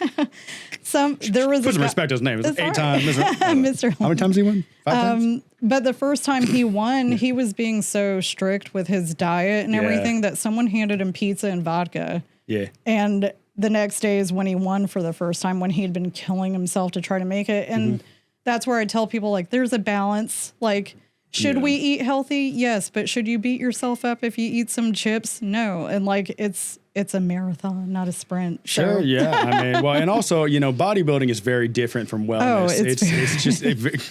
There was put some respect to his name. It was 8 times. Mr. How many times did he win? 5 times. But the first time he won, he was being so strict with his diet and everything that someone handed him pizza and vodka. Yeah. And the next day is when he won for the first time, when he had been killing himself to try to make it. And that's where I tell people, like, there's a balance. Like, should we eat healthy? Yes. But should you beat yourself up if you eat some chips? No. And like, it's a marathon, not a sprint. Sure, yeah. I mean, well, and also, bodybuilding is very different from wellness. It's just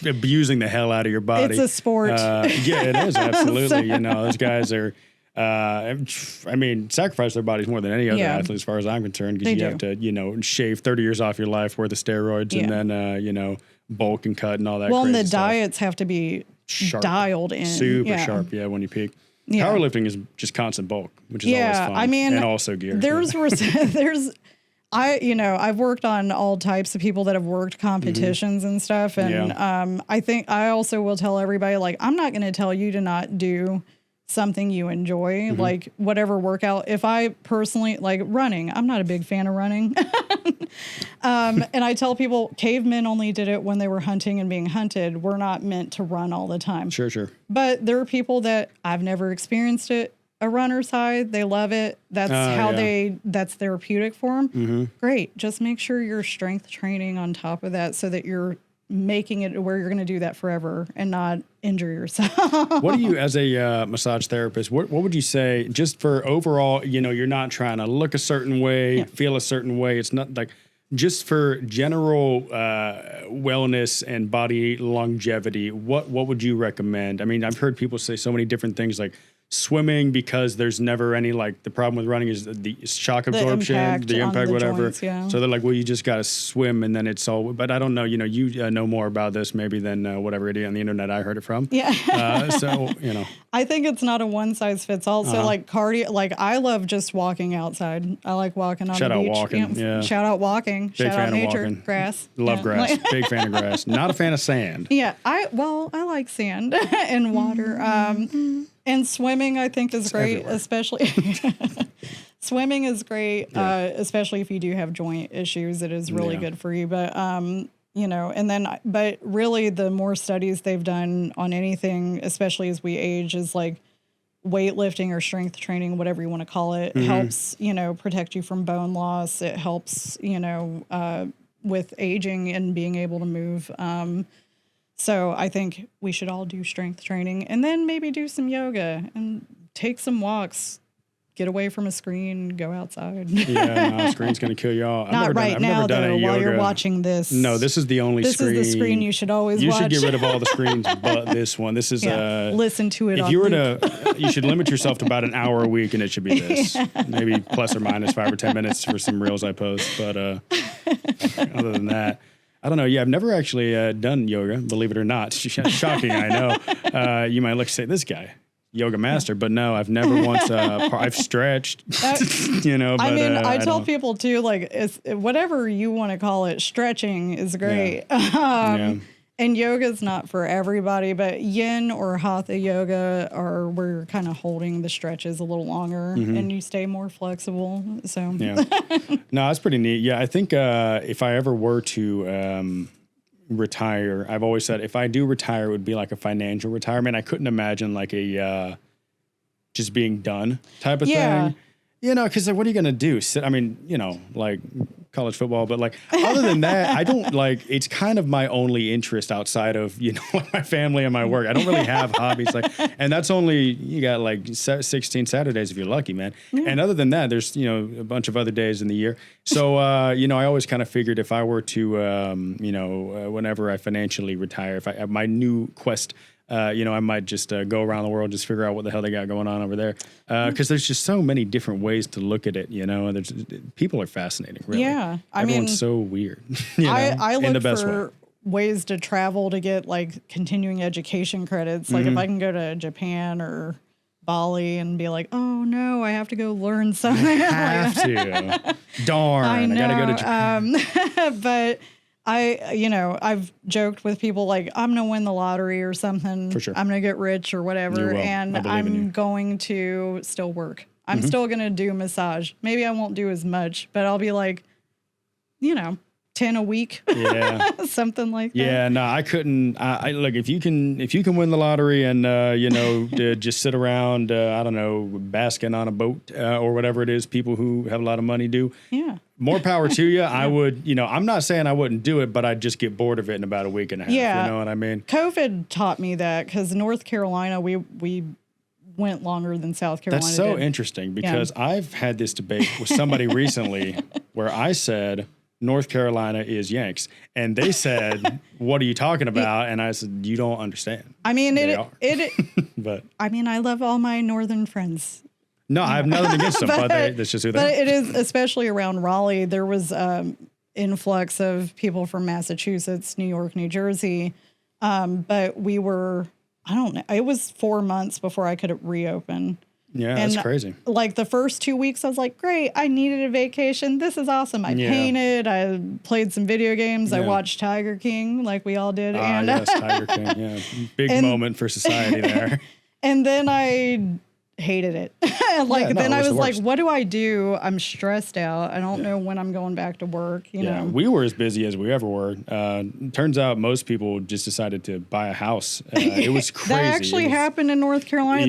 abusing the hell out of your body. It's a sport. Yeah, it is, absolutely. Those guys are, sacrifice their bodies more than any other athlete as far as I'm concerned, because you have to, shave 30 years off your life worth of steroids and then, bulk and cut and all that Well, and the stuff. diets have to be dialed in. Super sharp, when you peak. Yeah. Powerlifting is just constant bulk, which is always fun. And also gear. I've worked on all types of people that have worked competitions and stuff. And I think I also will tell everybody, like, I'm not going to tell you to not do something you enjoy, like whatever workout. If I personally like running, I'm not a big fan of running. And I tell people cavemen only did it when they were hunting and being hunted. We're not meant to run all the time. Sure. But there are people that I've never experienced it. A runner's high, they love it. That's that's therapeutic for them. Great. Just make sure you're strength training on top of that so that you're making it where you're going to do that forever and not injure yourself. What do you, as a massage therapist, what would you say just for overall, you're not trying to look a certain way, feel a certain way. It's not like just for general wellness and body longevity. What would you recommend? I mean, I've heard people say so many different things like swimming because there's never any, like, the problem with running is the shock absorption, the on impact, the whatever. joints, yeah. So they're like, well, you just got to swim and then it's all, but I don't know, you know, you know more about this maybe than whatever idiot on the internet I heard it from. Yeah. So, you know. I think it's not a one size fits all. So like cardio, like I love just walking outside. I like walking on Shout the out beach. walking, yeah. Shout out walking. Big Shout fan out of nature. walking. Grass. Love Yeah. grass. Big fan of grass. Not a fan of sand. Yeah, I like sand and water. And swimming I think is great, everywhere. especially swimming is great, especially if you do have joint issues. It is really good for you. But you know, and then but really the more studies they've done on anything, especially as we age, is like weightlifting or strength training, whatever you want to call it, helps, you know, protect you from bone loss. It helps, you know, with aging and being able to move. So I think we should all do strength training and then maybe do some yoga and take some walks, get away from a screen, go outside. Yeah, no, screen's going to kill you all. Not right now, though, while you're watching this. No, this is the only screen. This is the screen you should always watch. You should get rid of all the screens but this one. This is listen to it if on you were loop. to, you should limit yourself to about an hour a week and it should be this. Maybe plus or minus 5 or 10 minutes for some reels I post. But other than that, I don't know. Yeah, I've never actually done yoga, believe it or not. Shocking, I know. You might look and say, this guy, yoga master, but no, I've never once, I've stretched, you know. But, I mean, I tell don't. people too, like, it's, whatever you want to call it, stretching is great. Yeah. And yoga is not for everybody, but yin or hatha yoga are where you're kind of holding the stretches a little longer and you stay more flexible. So Yeah. No, that's pretty neat. Yeah, I think if I ever were to retire, I've always said if I do retire, it would be like a financial retirement. I couldn't imagine like a just being done type of thing. You know, because like, what are you going to do? Sit? I mean, you know, like college football, but like other than that, I don't like. It's kind of my only interest outside of my family and my work. I don't really have hobbies like, and that's only you got like 16 Saturdays if you're lucky, man. And other than that, there's a bunch of other days in the year. So I always kind of figured if I were to whenever I financially retire, if I my new quest. I might just go around the world, just figure out what the hell they got going on over there. Because there's just so many different ways to look at it, and there's people are fascinating, really. Yeah. Everyone's so weird. I in the look best for way. ways to travel to get like continuing education credits. Like if I can go to Japan or Bali and be like, oh no, I have to go learn something. Have to. Darn. I gotta go to Japan. But I've joked with people like, I'm going to win the lottery or something. For sure. I'm going to get rich or whatever. You will. And I believe in you. I'm going to still work. I'm still going to do massage. Maybe I won't do as much, but I'll be like, 10 a week. Yeah. Something like that. Yeah, no, I couldn't. I look, if you can win the lottery and just sit around, I don't know, basking on a boat or whatever it is, people who have a lot of money do. Yeah. More power to you. I would, I'm not saying I wouldn't do it, but I'd just get bored of it in about a week and a half. Yeah. You know what I mean? COVID taught me that because North Carolina, we went longer than South Carolina. That's so did. interesting because I've had this debate with somebody recently where I said North Carolina is Yanks, and they said, "What are you talking about?" And I said, "You don't understand." I mean, but I mean, I love all my northern friends. no, I have nothing against them, but that's just who they But are. it is, especially around Raleigh, there was influx of people from Massachusetts, New York, New Jersey. But we were, I don't know, it was 4 months before I could reopen. Yeah, And that's crazy. Like the first 2 weeks, I was like, great, I needed a vacation. This is awesome. I painted, I played some video games, I watched Tiger King like we all did. And Yes, Tiger King. Yeah, big moment for society there. And then I hated it. It was I was the like, worst. what do I do? I'm stressed out. I don't know when I'm going back to work. You know, We were as busy as we ever were. Turns out most people just decided to buy a house. It was crazy. that actually happened in North Carolina.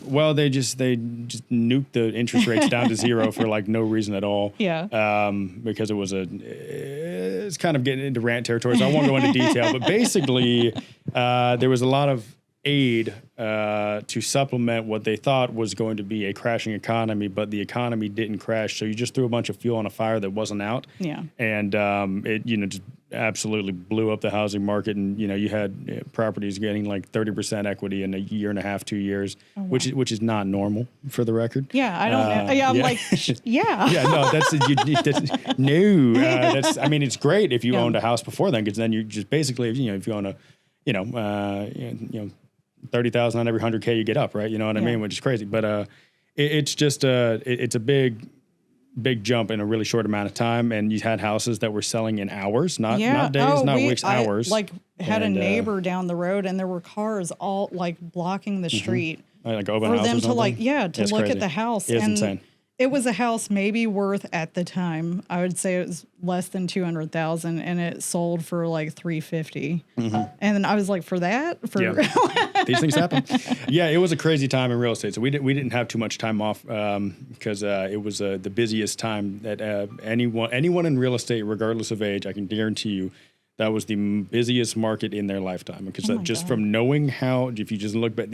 Well, they just nuked the interest rates down to zero for like no reason at all. Yeah. Because it's kind of getting into rant territory, so I won't go into detail. But basically, there was a lot of aid to supplement what they thought was going to be a crashing economy, but the economy didn't crash. So you just threw a bunch of fuel on a fire that wasn't out. Yeah. And it just absolutely blew up the housing market, and you had properties getting like 30% equity in a year and a half, 2 years, Oh, wow. which is not normal for the record. Yeah, I don't know. Yeah, I'm like, yeah. Yeah, no, that's no. That's I mean, it's great if you owned a house before then, because then you just basically, if you own a, 30,000 on every 100K you get up, right? You know what I mean? Which is crazy, but it's just it's a big jump in a really short amount of time, and you had houses that were selling in hours, not days, not weeks, hours. I had a neighbor down the road, and there were cars all like blocking the street like open for house them or to something? to look at the house. It's insane. It was a house maybe worth at the time, I would say it was less than 200,000, and it sold for like 350. And then I was like, for that, These things happen. Yeah, it was a crazy time in real estate. So we didn't have too much time off because it was the busiest time that anyone in real estate, regardless of age, I can guarantee you, that was the busiest market in their lifetime. Because from knowing how, if you just look back,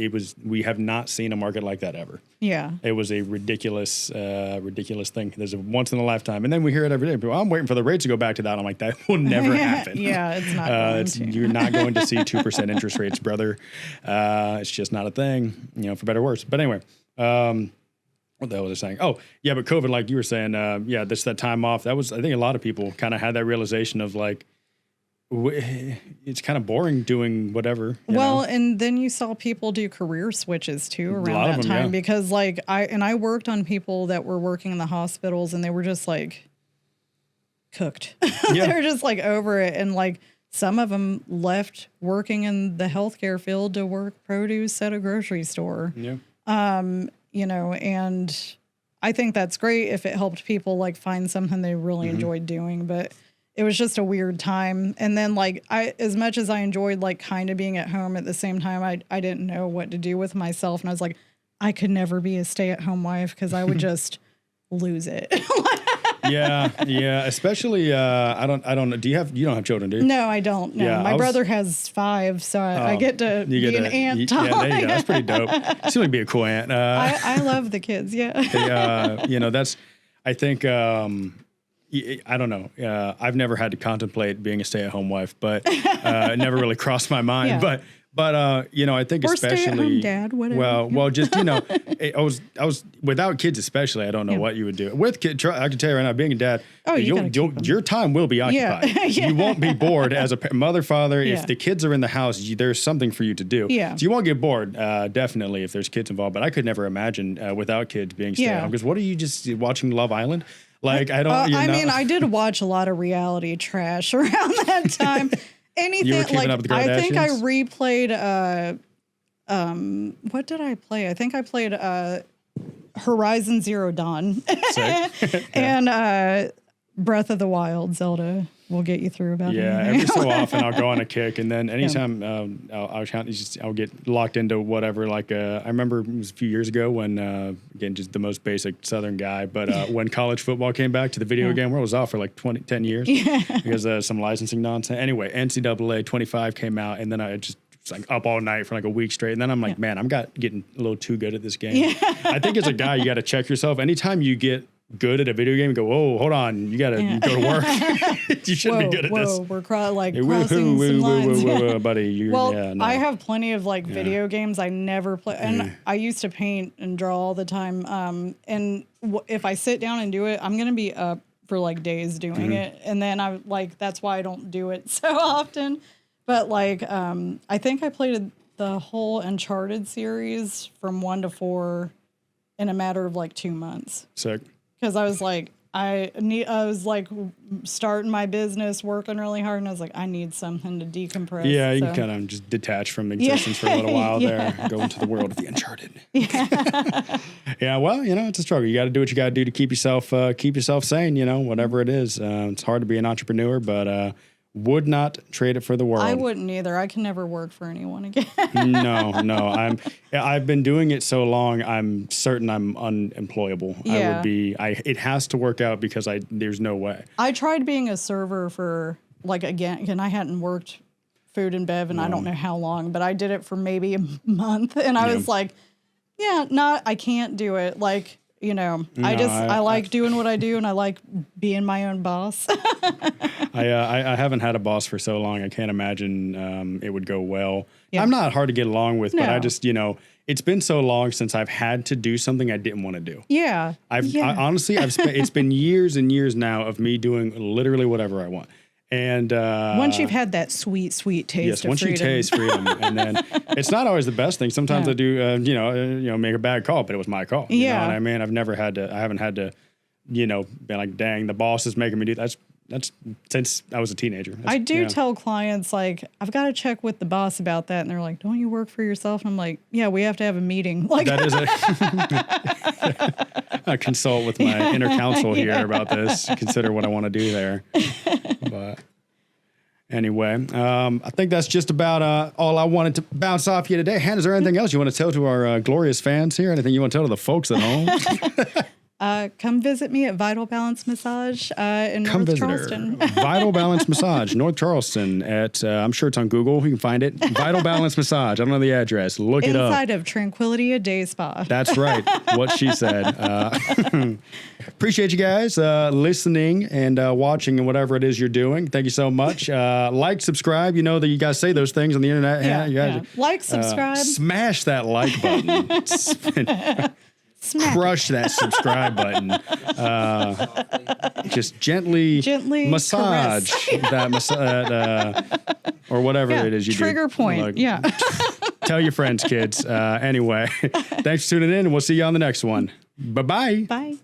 we have not seen a market like that ever. Yeah. It was a ridiculous thing. There's a once in a lifetime. And then we hear it every day. People, I'm waiting for the rates to go back to that. I'm like, that will never happen. Yeah, it's not going to. You're not going to see 2% interest rates, brother. It's just not a thing, for better or worse. But anyway, what the hell was I saying? Oh, yeah, but COVID, like you were saying, that time off, that was, I think a lot of people kind of had that realization of like, it's kind of boring doing whatever. And then you saw people do career switches too around that time because like I worked on people that were working in the hospitals, and they were just like cooked. They were just like over it. And like some of them left working in the healthcare field to work produce at a grocery store. Yeah. And I think that's great if it helped people like find something they really enjoyed doing, but it was just a weird time. And then like as much as I enjoyed like kind of being at home, at the same time, I didn't know what to do with myself. And I was like, I could never be a stay-at-home wife because I would just lose it. Yeah. Especially, I don't know. You don't have children, do you? No, I don't. No. Yeah, my brother has 5, so I get to be an aunt. Yeah, there you go. That's pretty dope. You seem like be a cool aunt. I love the kids. Yeah. I think, I don't know. I've never had to contemplate being a stay-at-home wife, but it never really crossed my mind. Yeah. But I think or especially stay-at-home dad, whatever. Well, just I was without kids especially. I don't know what you would do with kids. I can tell you right now, being a dad, your time will be occupied. Yeah. You won't be bored as a mother, father. Yeah. If the kids are in the house, there's something for you to do. Yeah. So you won't get bored, definitely, if there's kids involved. But I could never imagine without kids being stay-at-home. Because what are you just watching Love Island? Like, I don't, I mean, I did watch a lot of reality trash around that time. Anything you were keeping up with the Kardashians? I think I replayed, what did I play? I think I played Horizon Zero Dawn and Breath of the Wild. Zelda will get you through about anything. Every so often I'll go on a kick, and then anytime I'll get locked into whatever. Like I remember it was a few years ago when again, just the most basic Southern guy, but when college football came back to the video game world, it was off for like 10 years because some licensing nonsense. Anyway, NCAA 25 came out, and then I just was like up all night for like a week straight, and then I'm like, man, I'm getting a little too good at this game. I think as a guy, you got to check yourself. Anytime you get good at a video game, go, whoa, hold on, you gotta you go to work. You shouldn't be good at this. We're crossing some lines. Buddy. I have plenty of like video games I never play, and I used to paint and draw all the time. And if I sit down and do it, I'm gonna be up for like days doing it, and then I like that's why I don't do it so often. But like, I think I played the whole Uncharted series from 1 to 4 in a matter of like 2 months. Sick. Because I was like, I was like starting my business, working really hard, and I was like, I need something to decompress. Yeah, you can kind of just detach from existence for a little while there, go into the world of the Uncharted. Yeah, well, it's a struggle. You got to do what you got to do to keep yourself sane. Whatever it is. It's hard to be an entrepreneur, but would not trade it for the world. I wouldn't either. I can never work for anyone again. No. I've been doing it so long. I'm certain I'm unemployable. Yeah. It has to work out because there's no way. I tried being a server for like, again, I hadn't worked food and bev and I don't know how long, but I did it for maybe a month. And I was like, I can't do it. Like, you know, I like doing what I do, and I like being my own boss. I haven't had a boss for so long. I can't imagine it would go well. Yeah. I'm not hard to get along with, but No. I just, you know, it's been so long since I've had to do something I didn't want to do. Yeah. Honestly, it's been years and years now of me doing literally whatever I want. And once you've had that sweet taste of once freedom. you taste freedom, and then it's not always the best thing. Sometimes I do, make a bad call, but it was my call. You know what I mean? I haven't had to, be like, dang, the boss is making me do that. That's since I was a teenager. I do tell clients, like, I've got to check with the boss about that. And they're like, don't you work for yourself? And I'm like, yeah, we have to have a meeting. Like, that is I consult with my inner counsel here about this, consider what I want to do there. But anyway, I think that's just about all I wanted to bounce off you today. Hannah, is there anything else you want to tell to our glorious fans here? Anything you want to tell to the folks at home? Come visit me at Vital Balance Massage in North Charleston. Vital Balance Massage, North Charleston. I'm sure it's on Google. You can find it. Vital Balance Massage. I don't know the address. Look it up. Inside of Tranquility Day Spa. That's right. What she said. Appreciate you guys listening and watching and whatever it is you're doing. Thank you so much. Like, subscribe. You know that you guys say those things on the internet. Yeah. Like, subscribe. Smash that like button. Crush that subscribe button. Just gently massage that or whatever it is you do. Trigger point. Like, tell your friends, kids. Anyway, thanks for tuning in, and we'll see you on the next one. Bye-bye. Bye.